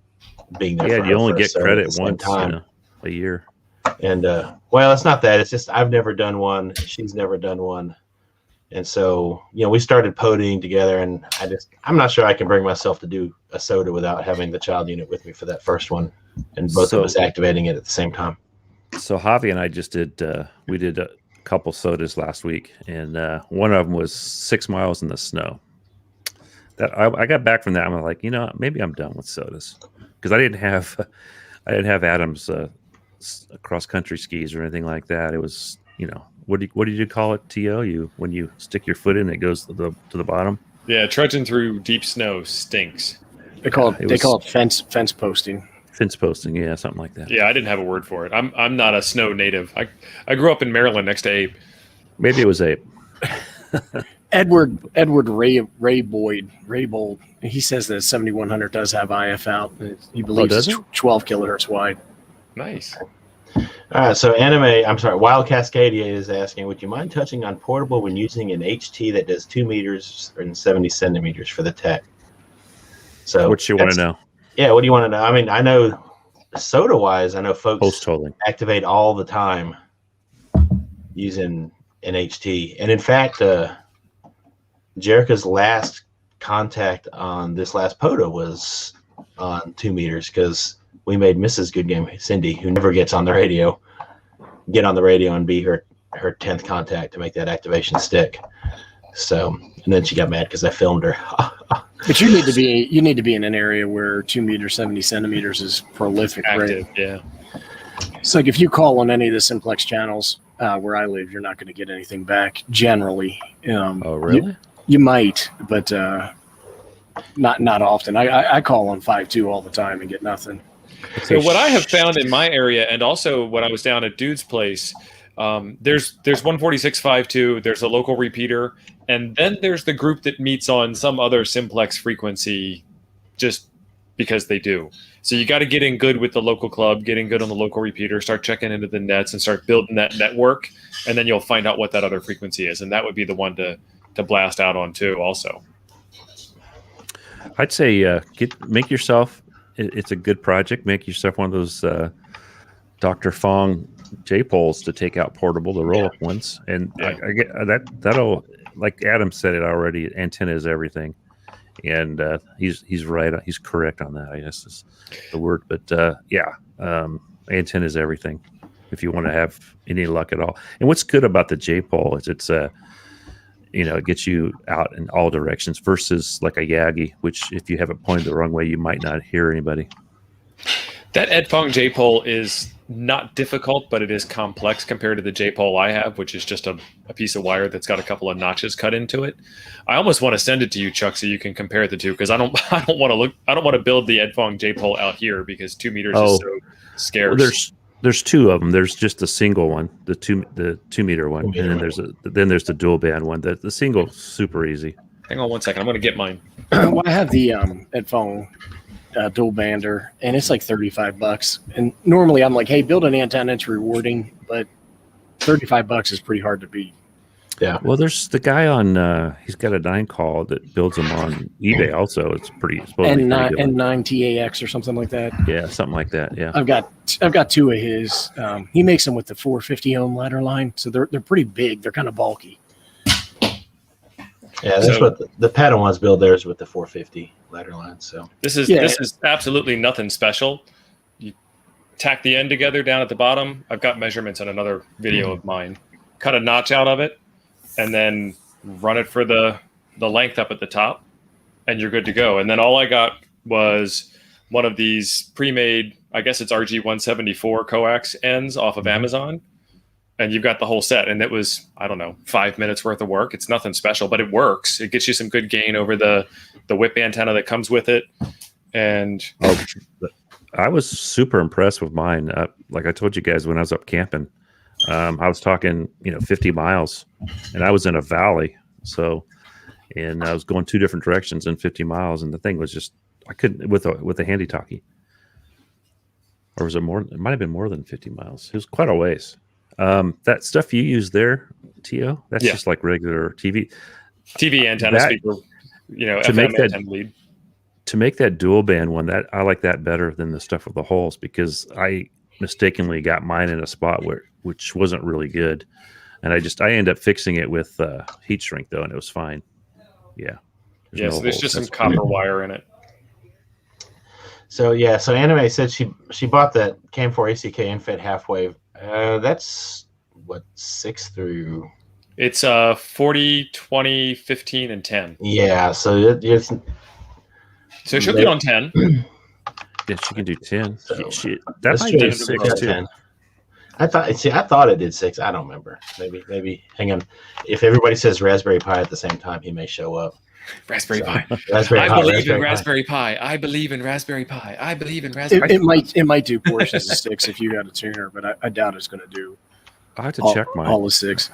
being there. Yeah, you only get credit once a year. And well, it's not that. It's just I've never done one. She's never done one. And so, we started POTAing together, and I'm not sure I can bring myself to do a SOTA without having the child unit with me for that first one, and both of us activating it at the same time. So Javi and I just did a couple SOTAs last week, and one of them was 6 miles in the snow. That I got back from that, I'm like, maybe I'm done with SOTAs because I didn't have Adam's cross country skis or anything like that. It was, what did you call it, TO? When you stick your foot in, it goes to the bottom. Yeah, trudging through deep snow stinks. They call it fence posting. Fence posting, yeah, something like that. Yeah, I didn't have a word for it. I'm not a snow native. I grew up in Maryland next to Abe. Maybe it was Abe. Edward Ray Bold. He says that 7100 does have IF out. He believes it's 12 kilohertz wide. Nice. All right, so Wild Cascadia is asking, would you mind touching on portable when using an HT that does 2 meters and 70 centimeters for the tech? So what you want to know? Yeah, what do you want to know? I mean, I know SOTA-wise, I know folks totally activate all the time using an HT. And in fact, Jerica's last contact on this last POTA was on 2 meters because we made Mrs. Goodgame, Cindy, who never gets on the radio, get on the radio and be her 10th contact to make that activation stick. So, and then she got mad because I filmed her. But you need to be in an area where 2 meters, 70 centimeters is prolific. Active, right? Yeah. It's like if you call on any of the simplex channels where I live, you're not going to get anything back generally. Oh, really? You might, but not often. I call on 5.2 all the time and get nothing. So what I have found in my area, and also when I was down at Dude's place, there's 146.5.2, there's a local repeater, and then there's the group that meets on some other simplex frequency just because they do. So you got to get in good with the local club, get in good on the local repeater, start checking into the nets and start building that network, and then you'll find out what that other frequency is, and that would be the one to blast out on too also. I'd say make yourself it's a good project. Make yourself one of those Dr. Fong J poles to take out portable, the roll up ones, and I get that'll, like Adam said it already. Antenna is everything, and he's right. He's correct on that. I guess is the word, but antenna is everything if you want to have any luck at all. And what's good about the J pole is it's it gets you out in all directions versus like a Yagi, which if you have it pointed the wrong way, you might not hear anybody. That Edfong J-pole is not difficult, but it is complex compared to the J-pole I have, which is just a piece of wire that's got a couple of notches cut into it. I almost want to send it to you, Chuck, so you can compare the two, because I don't want to build the Edfong J-pole out here because 2 meters is so scarce. Well, there's two of them. There's just the single one, the 2 meter one, and then there's the dual band one. The single super easy. Hang on one second. I'm going to get mine. Well, I have the Edfong dual bander, and it's like $35. And normally I'm like, hey, build an antenna, it's rewarding, but $35 is pretty hard to beat. Yeah. Well, there's the guy on. He's got a 9 call that builds them on eBay. Also, it's pretty. N9 TAX or something like that. Yeah, something like that. Yeah. I've got 2 of his. He makes them with the 450 ohm ladder line, so they're pretty big. They're kind of bulky. Yeah, that's what the paddle ones build theirs with the 450 ladder line. So this is absolutely nothing special. You tack the end together down at the bottom. I've got measurements on another video of mine. Cut a notch out of it, and then run it for the length up at the top, and you're good to go. And then all I got was one of these pre-made, I guess it's RG174 coax ends off of Amazon. And you've got the whole set. And it was, I don't know, 5 minutes worth of work. It's nothing special, but it works. It gets you some good gain over the whip antenna that comes with it. And I was super impressed with mine. Like I told you guys when I was up camping, I was talking, 50 miles, and I was in a valley. So, and I was going 2 different directions in 50 miles, and the thing was just, I couldn't with a handy talkie. Or was it more? It might have been more than 50 miles. It was quite a ways. That stuff you use there, T.O., that's just like regular TV antenna speaker, FM antenna lead. To make that dual band one, that I like that better than the stuff with the holes, because I mistakenly got mine in a spot which wasn't really good, and I ended up fixing it with heat shrink though, and it was fine. Yeah. So there's just some copper wire in it. So Anime said she bought that CAM4 ACK infed half wave. That's what 6 through. It's 40, 20, 15, and 10. Yeah, so it's. So she'll get on 10. Yeah, she can do 10. So That's might do 6 too. I thought it did 6. I don't remember. Maybe. Hang on. If everybody says Raspberry Pi at the same time, he may show up. Raspberry Pi. I believe in Raspberry Pi. I believe in Raspberry Pi. I believe in Raspberry Pi. It might do portions of 6 if you got a tuner, but I doubt it's going to do. I have to check mine. All of 6.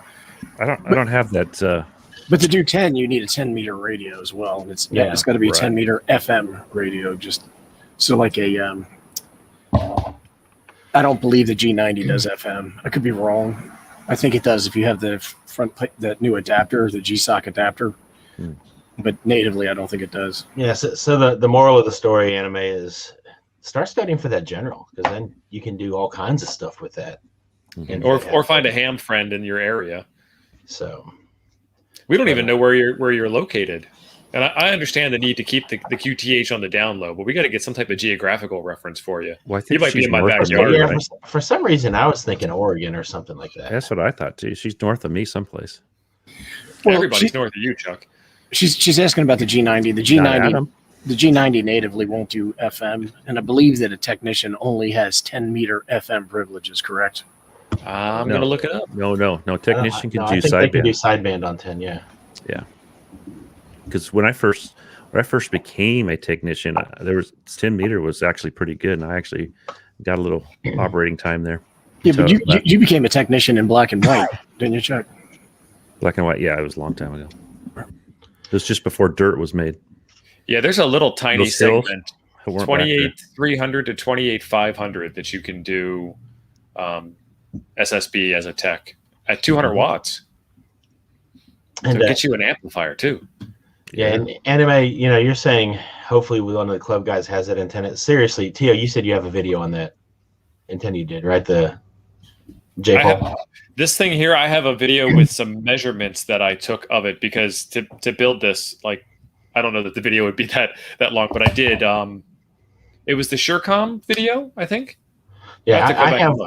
I don't have that. But to do 10, you need a 10 meter radio as well, and it's got to be a 10 meter FM radio. Just so like a. I don't believe the G90 does FM. I could be wrong. I think it does if you have the that new adapter, the G-SOC adapter. But natively, I don't think it does. Yeah, so the moral of the story, Anime, is start studying for that general, because then you can do all kinds of stuff with that. Or find a ham friend in your area. So we don't even know where you're located. And I understand the need to keep the QTH on the down low, but we got to get some type of geographical reference for you. Well, I think you might be in my backyard. Yeah, for some reason, I was thinking Oregon or something like that. That's what I thought too. She's north of me someplace. Well, everybody's north of you, Chuck. She's asking about the G90. The G90 natively won't do FM, and I believe that a technician only has 10 meter FM privileges. Correct? I'm going to look it up. No. Technician can do sideband. They can do sideband on 10. Yeah. Because when I first became a technician, there was 10 meter was actually pretty good, and I actually got a little operating time there. Yeah, so, but you became a technician in black and white, didn't you, Chuck? Black and white, yeah, it was a long time ago. It was just before dirt was made. Yeah, there's a little tiny segment, 28,300 to 28,500 that you can do SSB as a tech at 200 watts. So it gets you an amplifier too. Yeah, and anime, you're saying hopefully one of the club guys has that antenna. Seriously, Tio, you said you have a video on that antenna you did, right? The J-pole. This thing here, I have a video with some measurements that I took of it because to build this, like, I don't know that the video would be that long, but I did. It was the SureCom video, I think. Yeah,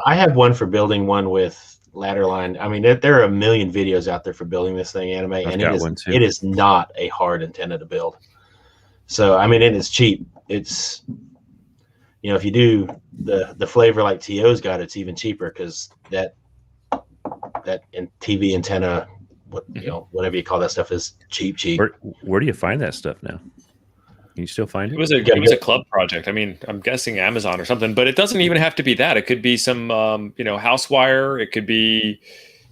I have one for building one with ladder line. I mean, there are a million videos out there for building this thing, anime, and it is not a hard antenna to build. So, I mean, it is cheap. It's, if you do the flavor like TO's got, it's even cheaper because that TV antenna, whatever you call that stuff, is cheap. Where do you find that stuff now? Can you still find it? It was a club project. I mean, I'm guessing Amazon or something, but it doesn't even have to be that. It could be some, house wire. It could be,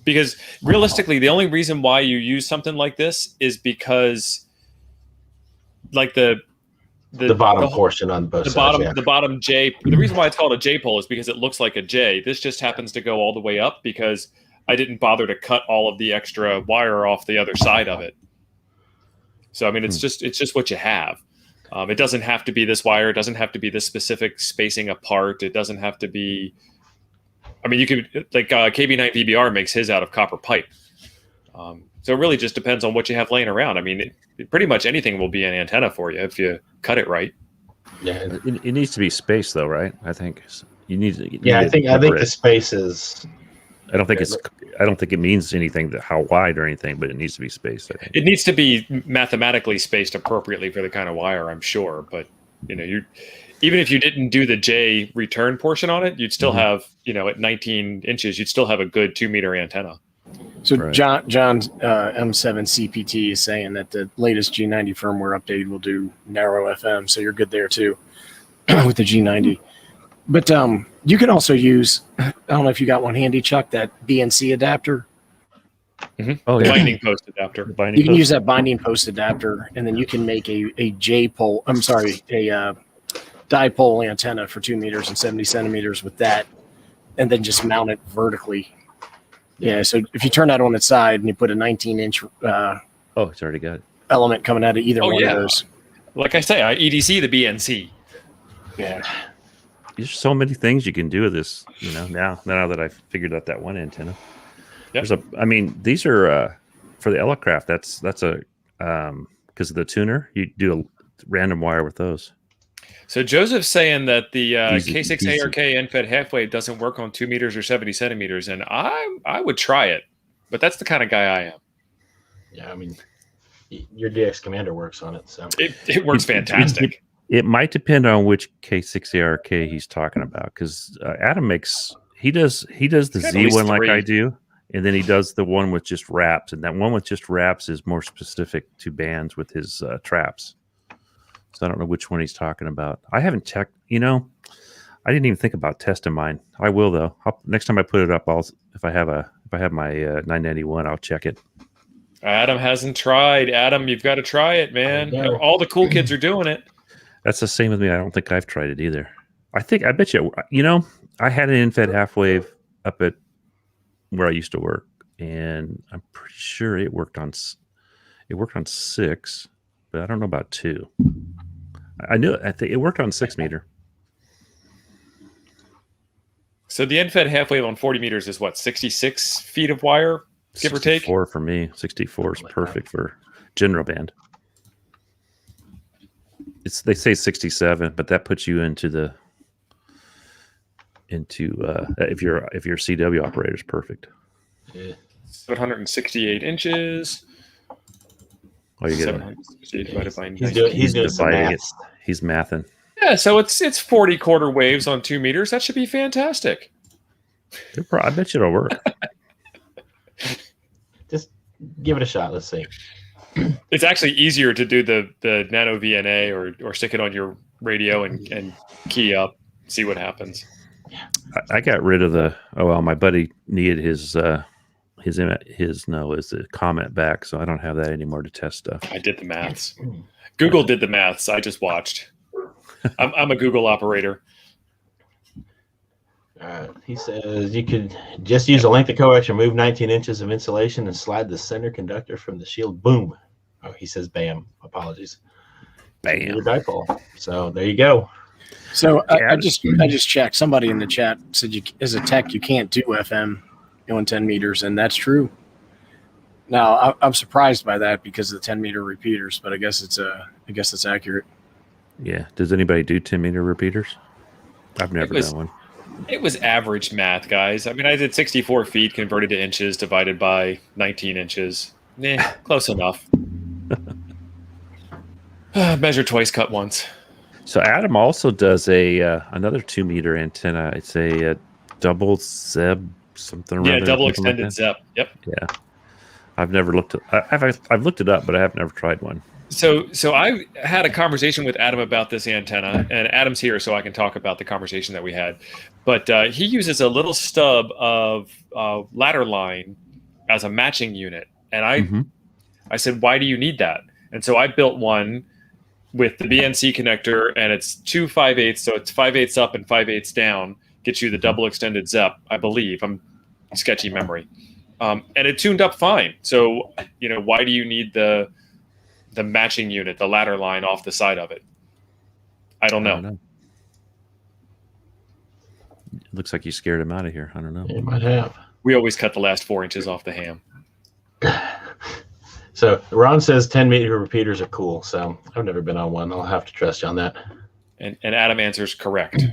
because realistically, the only reason why you use something like this is because, like the bottom portion on both sides. The bottom J. The reason why it's called a J pole is because it looks like a J. This just happens to go all the way up because I didn't bother to cut all of the extra wire off the other side of it. So I mean, it's just what you have. It doesn't have to be this wire. It doesn't have to be this specific spacing apart. It doesn't have to be. I mean, you could KB9 VBR makes his out of copper pipe. So it really just depends on what you have laying around. I mean, pretty much anything will be an antenna for you if you cut it right. Yeah, it needs to be spaced though, right? I think you need. I think the space is. I don't think it means anything how wide or anything, but it needs to be spaced. I think it needs to be mathematically spaced appropriately for the kind of wire, I'm sure. But even if you didn't do the J return portion on it, you'd still have at 19 inches, you'd still have a good 2-meter antenna. So right. John M7 CPT is saying that the latest G90 firmware update will do narrow FM, so you're good there too with the G90. But you can also use, I don't know if you got one handy, Chuck, that BNC adapter. Mm-hmm. Oh, yeah. Binding post adapter. You can use that binding post adapter, and then you can make a dipole antenna for 2 meters and 70 centimeters with that, and then just mount it vertically. Yeah, so if you turn that on its side and you put a 19-inch it's already got element coming out of either one of those. Like I say, I EDC the BNC. Yeah. There's so many things you can do with this, now that I've figured out that one antenna. Yep. These are for the Elecraft. That's a because of the tuner, you do a random wire with those. So Joseph's saying that the K6ARK NFET half-wave doesn't work on 2 meters or 70 centimeters, and I would try it, but that's the kind of guy I am. Yeah, I mean, your DX Commander works on it, so it works fantastic. It might depend on which K6ARK he's talking about, because Adam does the Z one like I do, and then he does the one with just wraps, and that one with just wraps is more specific to bands with his traps. So I don't know which one he's talking about. I haven't checked. I didn't even think about testing mine. I will though. Next time I put it up, if I have my 991, I'll check it. Adam hasn't tried. Adam, you've got to try it, man. All the cool kids are doing it. That's the same with me. I don't think I've tried it either. I bet you, I had an InFed half wave up at where I used to work, and I'm pretty sure it worked on 6, but I don't know about 2. I think it worked on 6 meter. So the NFET half wave on 40 meters is what, 66 feet of wire, give or take? 64 for me. 64 is perfect for general band. They say 67, but that puts you into if your CW operator is perfect. Yeah. 768 inches. Oh, you get he's doing some math. He's mathing. Yeah, so it's 40 quarter waves on 2 meters. That should be fantastic. I bet you it'll work. Just give it a shot. Let's see. It's actually easier to do the nano VNA or stick it on your radio and key up, see what happens. I got rid of my buddy needed his comment back, so I don't have that anymore to test stuff. I did the maths. Google did the maths. I just watched. I'm a Google operator. He says you could just use a length of coax, remove 19 inches of insulation, and slide the center conductor from the shield. Boom. Oh, he says bam. Apologies. Bam. Your dipole. So there you go. So I just checked. Somebody in the chat said, as a tech, you can't do FM on 10 meters, and that's true. Now I'm surprised by that because of the 10-meter repeaters, but I guess it's accurate. Yeah. Does anybody do 10-meter repeaters? I've never done one. It was average math, guys. I mean, I did 64 feet converted to inches divided by 19 inches. Close enough. Measure twice, cut once. So Adam also does another 2-meter antenna. It's a double Zeb something. Yeah, double extended Zeb. Yep. Yeah. I've never looked at. I've looked it up, but I have never tried one. So I had a conversation with Adam about this antenna, and Adam's here, so I can talk about the conversation that we had. But he uses a little stub of ladder line as a matching unit, and I said, why do you need that? And so I built one with the BNC connector, and it's 2 5/8, so it's 5/8 up and 5/8 down. Gets you the double extended Zep, I believe. I'm sketchy memory, and it tuned up fine. So why do you need the matching unit, the ladder line off the side of it? I don't know. It looks like you scared him out of here. I don't know. You might have. We always cut the last 4 inches off the ham. So Ron says 10-meter repeaters are cool. So I've never been on one. I'll have to trust you on that. And Adam answers correct.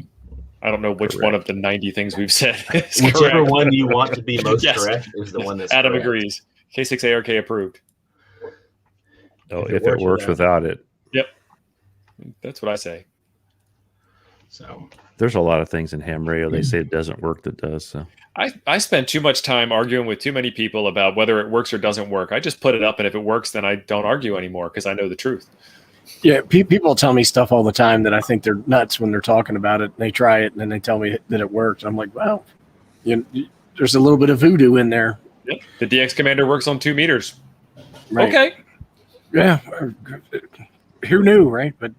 I don't know which one of the 90 things we've said is Whichever correct. one you want to be most Yes. correct is the one that's Adam correct. agrees. K6ARK approved. Oh, if it works without it. Yep. That's what I say. So There's a lot of things in ham radio they say it doesn't work that does. So I spend too much time arguing with too many people about whether it works or doesn't work. I just put it up, and if it works, then I don't argue anymore because I know the truth. Yeah, people tell me stuff all the time that I think they're nuts when they're talking about it. They try it, and then they tell me that it works. I'm like, well, there's a little bit of voodoo in there. Yep. The DX Commander works on 2 meters. Right. Okay. Yeah. Who knew, right? But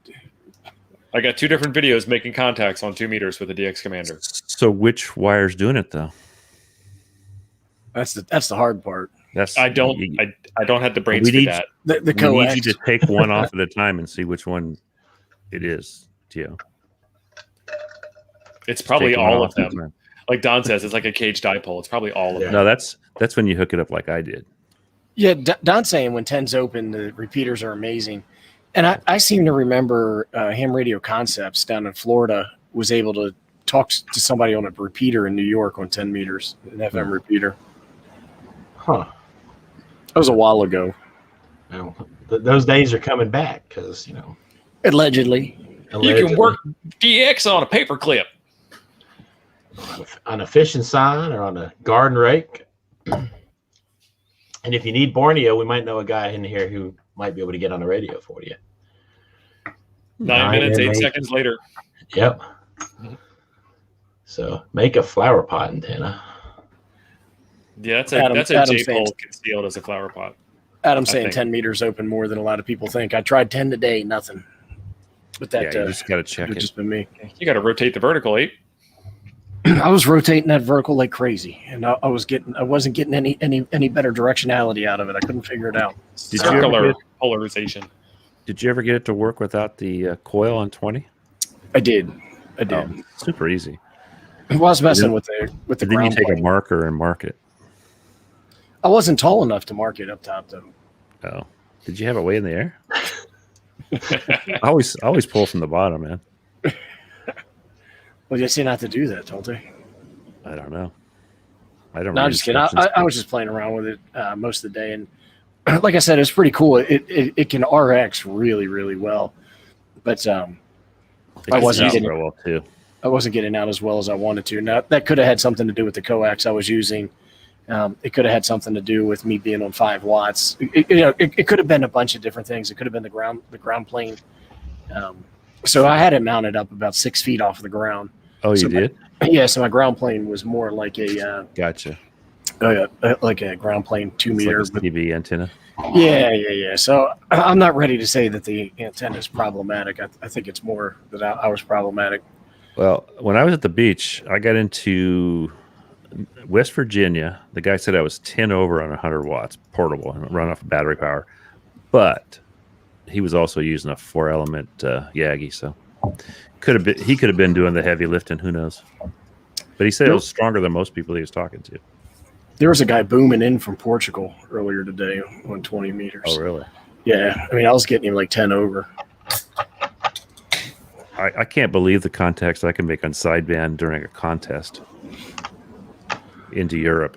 I got 2 different videos making contacts on 2 meters with the DX Commander. So which wire's doing it though? that's the hard part. I don't have the brains for that. The We coax. need you to take one off at a time and see which one it is, Gio. It's probably Take one all off of at a them. time. Like Don says, it's like a cage dipole. It's probably all of them. No, that's when you hook it up like I did. Yeah, Don's saying when 10's open, the repeaters are amazing. And I seem to remember Ham Radio Concepts down in Florida was able to talk to somebody on a repeater in New York on 10 meters, an FM repeater. Huh. That was a while ago. Well, those days are coming back because, Allegedly. You can work DX on a paperclip. on a fishing sign or on a garden rake. And if you need Borneo, we might know a guy in here who might be able to get on the radio for you. 9 minutes, 8 seconds later. Yep. So make a flower pot antenna. Yeah, that's Adam a saying- J-pole concealed as a flower pot. Adam's saying think. 10 meters open more than a lot of people think. I tried 10 today, nothing. But that You just got to check could it. just been me. You got to rotate the vertical, 8. I was rotating that vertical like crazy, and I wasn't getting any better directionality out of it. I couldn't figure it out. Did you ever Circular get, polarization. did you ever get it to work without the coil on 20? I did. Oh, super easy. I was messing with the And then you ground take a plane. marker and mark it. I wasn't tall enough to mark it up top though. Oh, did you have it way in the air? I always pull from the bottom, man. Well, they say not to do that, don't they? I don't know. I don't. No, I'm read just kidding. instructions. I was just playing around with it most of the day, and like I said, it's pretty cool. It can RX really, really well, but It I gets wasn't out getting- real well too. I wasn't getting out as well as I wanted to. Now that could have had something to do with the coax I was using. It could have had something to do with me being on 5 watts. It could have been a bunch of different things. It could have been the ground plane. So I had it mounted up about 6 feet off the ground. Oh, you So did? Yeah, so my ground plane was more like a Gotcha. like a ground plane 2 It's meter. like a TV antenna. Yeah. So I'm not ready to say that the antenna is problematic. I think it's more that I was problematic. Well, when I was at the beach, I got into West Virginia. The guy said I was 10 over on 100 watts, portable, and run off of battery power. but he was also using a 4-element Yagi, so he could have been doing the heavy lifting. Who knows? But he said it was stronger than most people he was talking to. There was a guy booming in from Portugal earlier today on 20 meters. Oh, really? Yeah. I mean, I was getting him like 10 over. I can't believe the contacts I can make on sideband during a contest into Europe.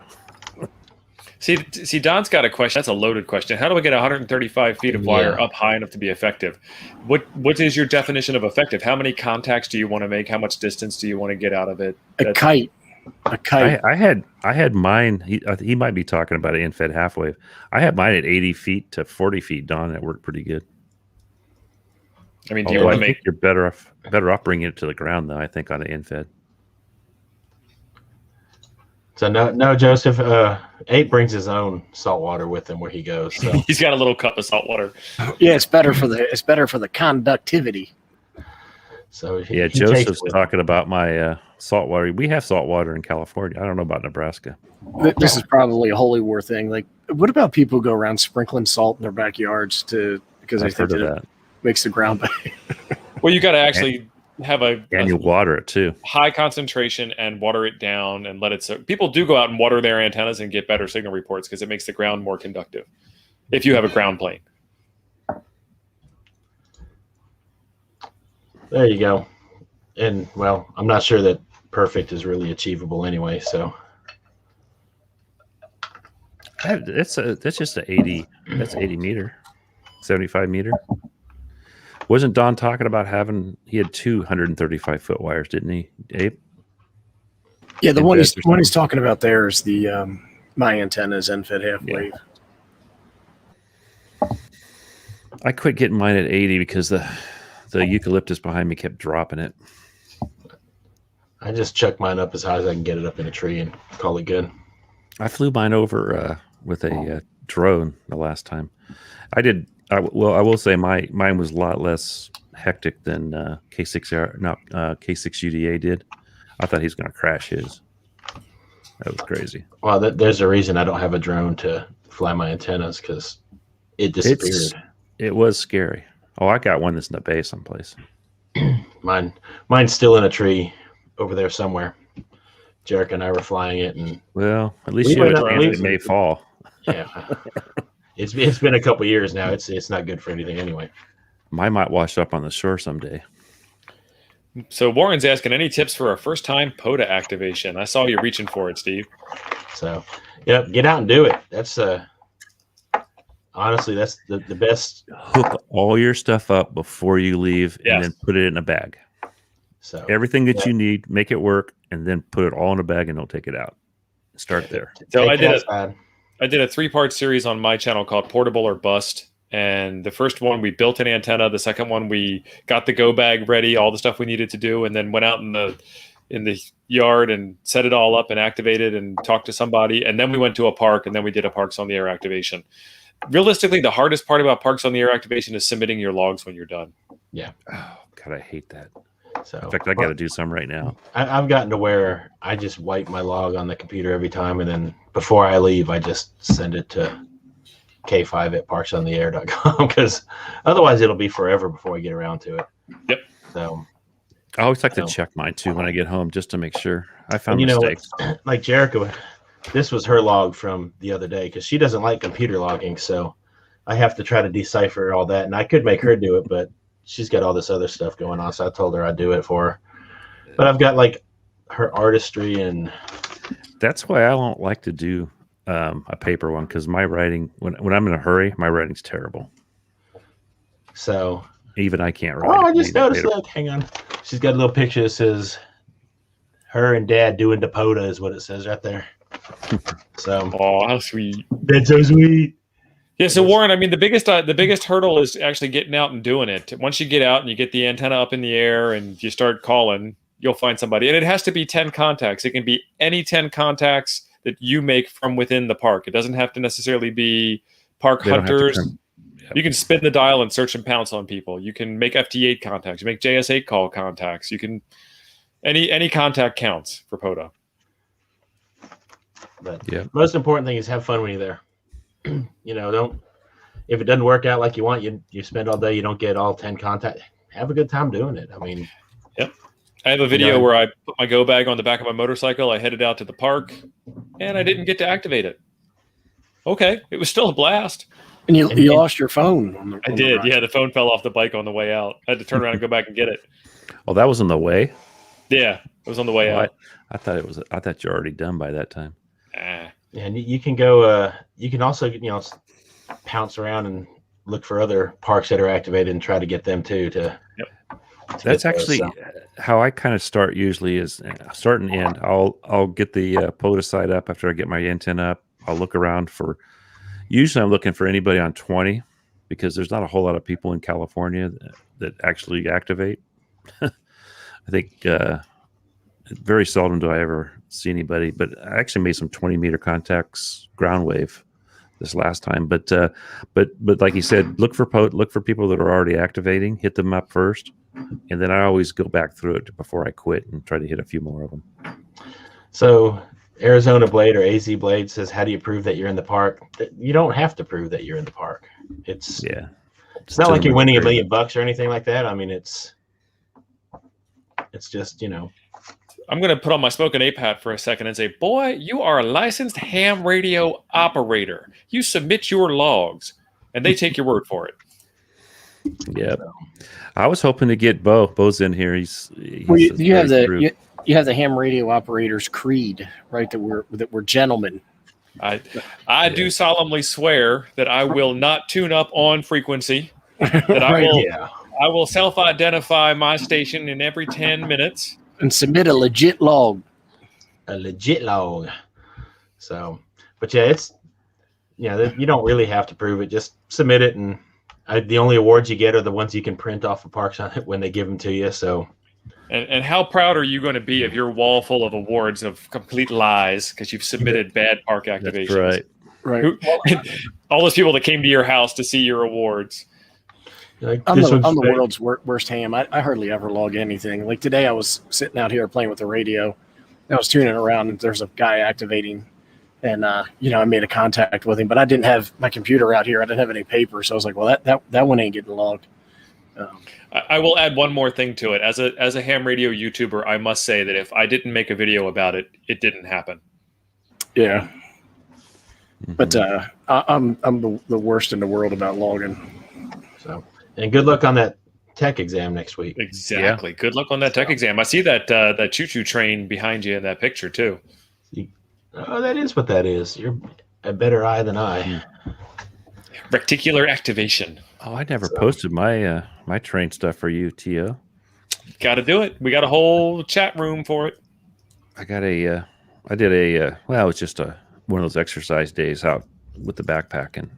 See, Don's got a question. That's a loaded question. How do I get 135 feet of wire up high enough to be effective? What is your definition of effective? How many contacts do you want to make? How much distance do you want to get out of it? A kite. I had mine. He might be talking about an in-fed half wave. I had mine at 80 feet to 40 feet, Don. That worked pretty good. I mean, do you want to make? You're better off bringing it to the ground, though. I think on an in-fed. So no, Joseph. Ape brings his own salt water with him where he goes. So. He's got a little cup of salt water. Yeah, it's better for the conductivity. So Joseph's talking about my salt water. We have salt water in California. I don't know about Nebraska. This is probably a holy war thing. Like, what about people who go around sprinkling salt in their backyards because they think that it makes the ground better? Well, you got to actually have and you water it too, high concentration, and water it down and let it soak. People do go out and water their antennas and get better signal reports because it makes the ground more conductive if you have a ground plane. There you go. And well, I'm not sure that perfect is really achievable anyway. So that's just an 80. That's 80 meter, 75 meter. Wasn't Don talking about he had 235 foot wires, didn't he, Abe? Yeah, the one he's talking about there is the my antenna is end-fed half wave. I quit getting mine at 80 because the eucalyptus behind me kept dropping it. I just chuck mine up as high as I can get it up in a tree and call it good. I flew mine over with a drone the last time. I did. I will say mine was a lot less hectic than K6 UDA did. I thought he was going to crash his. That was crazy. Well, there's a reason I don't have a drone to fly my antennas because it disappeared. It was scary. Oh, I got one that's in the bay someplace. Mine's still in a tree over there somewhere. Jarek and I were flying it, and at least you have a chance it may fall. Yeah. It's been a couple years now. It's not good for anything anyway. Mine might wash up on the shore someday. So Warren's asking, any tips for a first-time POTA activation? I saw you reaching for it, Steve. So, get out and do it. That's honestly, that's the best. Hook all your stuff up before you leave, and then put it in a bag. So everything that you need, make it work, and then put it all in a bag and don't take it out. Start there. So I did a 3-part series on my channel called Portable or Bust. And the first one, we built an antenna. The second one, we got the go bag ready, all the stuff we needed to do, and then went out in the yard and set it all up and activated and talked to somebody. And then we went to a park, and then we did a Parks on the Air activation. Realistically, the hardest part about Parks on the Air activation is submitting your logs when you're done. Yeah. Oh, God, I hate that. So, in fact, I got to do some right now. I've gotten to where I just wipe my log on the computer every time, and then before I leave, I just send it to k5@parksontheair.com because otherwise it'll be forever before I get around to it. Yep. So I always like to check mine too when I get home just to make sure. I found mistakes. Like Jericho, this was her log from the other day because she doesn't like computer logging, so I have to try to decipher all that, and I could make her do it, but she's got all this other stuff going on, so I told her I'd do it for her. But I've got like her artistry, and that's why I don't like to do a paper one, because my writing, when I'm in a hurry, my writing's terrible. So even I can't write. Oh, I just noticed that. Hang on, she's got a little picture that says her and Dad doing the POTA is what it says right there. So oh, how sweet! That's so sweet. Yeah, so Warren, I mean, the biggest hurdle is actually getting out and doing it. Once you get out and you get the antenna up in the air and you start calling, you'll find somebody. And it has to be 10 contacts. It can be any 10 contacts that you make from within the park. It doesn't have to necessarily be park hunters. You can spin the dial and search and pounce on people. You can make FT8 contacts. You make JS8 call contacts. You can any contact counts for POTA. But most important thing is have fun when you're there. Don't if it doesn't work out like you want, you spend all day, you don't get all 10 contact. Have a good time doing it. I mean, yep. I have a video where I put my go bag on the back of my motorcycle. I headed out to the park, and I didn't get to activate it. Okay, it was still a blast. And you lost your phone. I did. Yeah, the phone fell off the bike on the way out. I had to turn around and go back and get it. Oh, that was on the way? Yeah, it was on the way out. I thought it was. I thought you're already done by that time. And you can go. You can also pounce around and look for other parks that are activated and try to get them too. That's actually how I kind of start. Usually is start and end. I'll get the POTA site up after I get my antenna up. I'll look around for. Usually, I'm looking for anybody on 20 because there's not a whole lot of people in California that actually activate. I think very seldom do I ever see anybody, but I actually made some 20-meter contacts ground wave this last time. But like you said, look for people that are already activating, hit them up first, and then I always go back through it before I quit and try to hit a few more of them. So Arizona Blade or AZ Blade says, how do you prove that you're in the park? You don't have to prove that you're in the park. It's not like you're winning $1 million or anything like that. I mean, it's just, I'm going to put on my Smoking Ape hat for a second and say, boy, you are a licensed ham radio operator. You submit your logs, and they take your word for it. Yeah. I was hoping to get Bo. Bo's in here. You have the ham radio operators creed, right? That we're gentlemen. I do solemnly swear that I will not tune up on frequency. That I will self-identify my station in every 10 minutes. And submit a legit log. So, but you don't really have to prove it. Just submit it, and the only awards you get are the ones you can print off of parks on it when they give them to you. So, and how proud are you going to be of your wall full of awards of complete lies because you've submitted bad park activations? That's right. All those people that came to your house to see your awards. I'm the world's worst ham. I hardly ever log anything. Like today, I was sitting out here playing with the radio. I was tuning around, and there's a guy activating, and I made a contact with him, but I didn't have my computer out here. I didn't have any paper, so I was like, well, that one ain't getting logged. I will add one more thing to it. As a ham radio YouTuber, I must say that if I didn't make a video about it, it didn't happen. Yeah, but I'm the worst in the world about logging. So. And good luck on that tech exam next week. Exactly. Yeah. Good luck on that tech exam. I see that choo-choo train behind you in that picture too. Oh, that is what that is. You're a better eye than I. Reticular activation. Oh, I never posted my my train stuff for you, Tio. Got to do it. We got a whole chat room for it. I did it was just one of those exercise days out with the backpack, and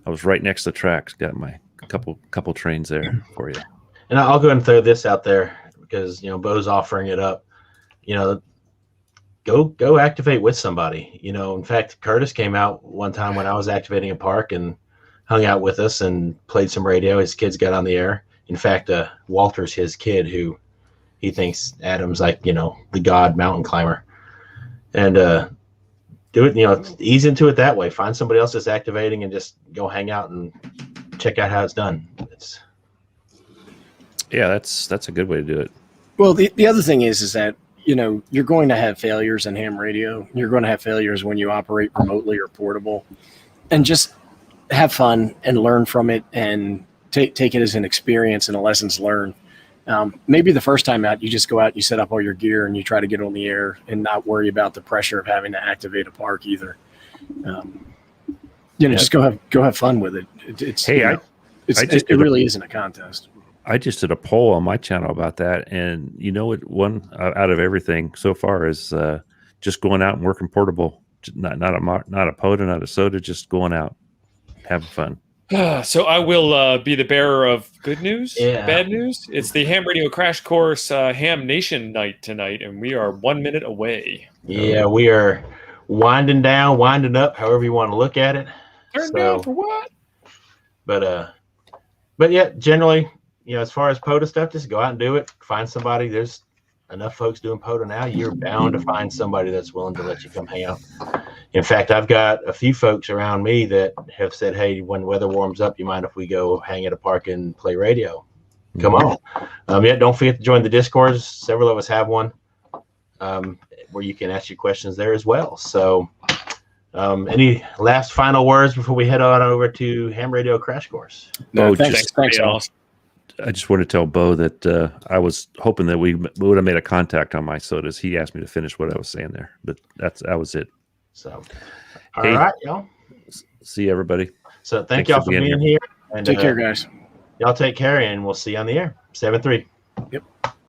I was right next to the tracks. Got my couple trains there for you. And I'll go ahead and throw this out there because Bo's offering it up. Go activate with somebody. In fact, Curtis came out one time when I was activating a park and hung out with us and played some radio. His kids got on the air. In fact, Walter's his kid, who he thinks Adam's like the god mountain climber. And do it. Ease into it that way. Find somebody else that's activating and just go hang out and check out how it's done. That's a good way to do it. Well, the other thing is that you're going to have failures in ham radio. You're going to have failures when you operate remotely or portable, and just have fun and learn from it and take it as an experience and a lessons learned. Maybe the first time out, you just go out, you set up all your gear, and you try to get on the air and not worry about the pressure of having to activate a park either. Just go have fun with it. It really isn't a contest. I just did a poll on my channel about that, and one out of everything so far is just going out and working portable. Not a POTA, not a SOTA, just going out, having fun. So I will be the bearer of good news, bad news. It's the Ham Radio Crash Course Ham Nation night tonight, and we are 1 minute away. Yeah, we are winding down, winding up, however you want to look at it. Turn down for what? But yeah, generally, as far as POTA stuff, just go out and do it. Find somebody. There's enough folks doing POTA now. You're bound to find somebody that's willing to let you come hang out. In fact, I've got a few folks around me that have said, hey, when weather warms up, you mind if we go hang at a park and play radio? Come on. Yeah, don't forget to join the Discords. Several of us have one where you can ask your questions there as well. So any last final words before we head on over to Ham Radio Crash Course? No, Oh, thanks. Awesome. I just want to tell Bo that I was hoping that we would have made a contact on my sodas. He asked me to finish what I was saying there, but that was it. So, all right, y'all. See everybody. So thank y'all for being here. And Take care, guys. Y'all take care, and we'll see you on the air. 7-3. Yep.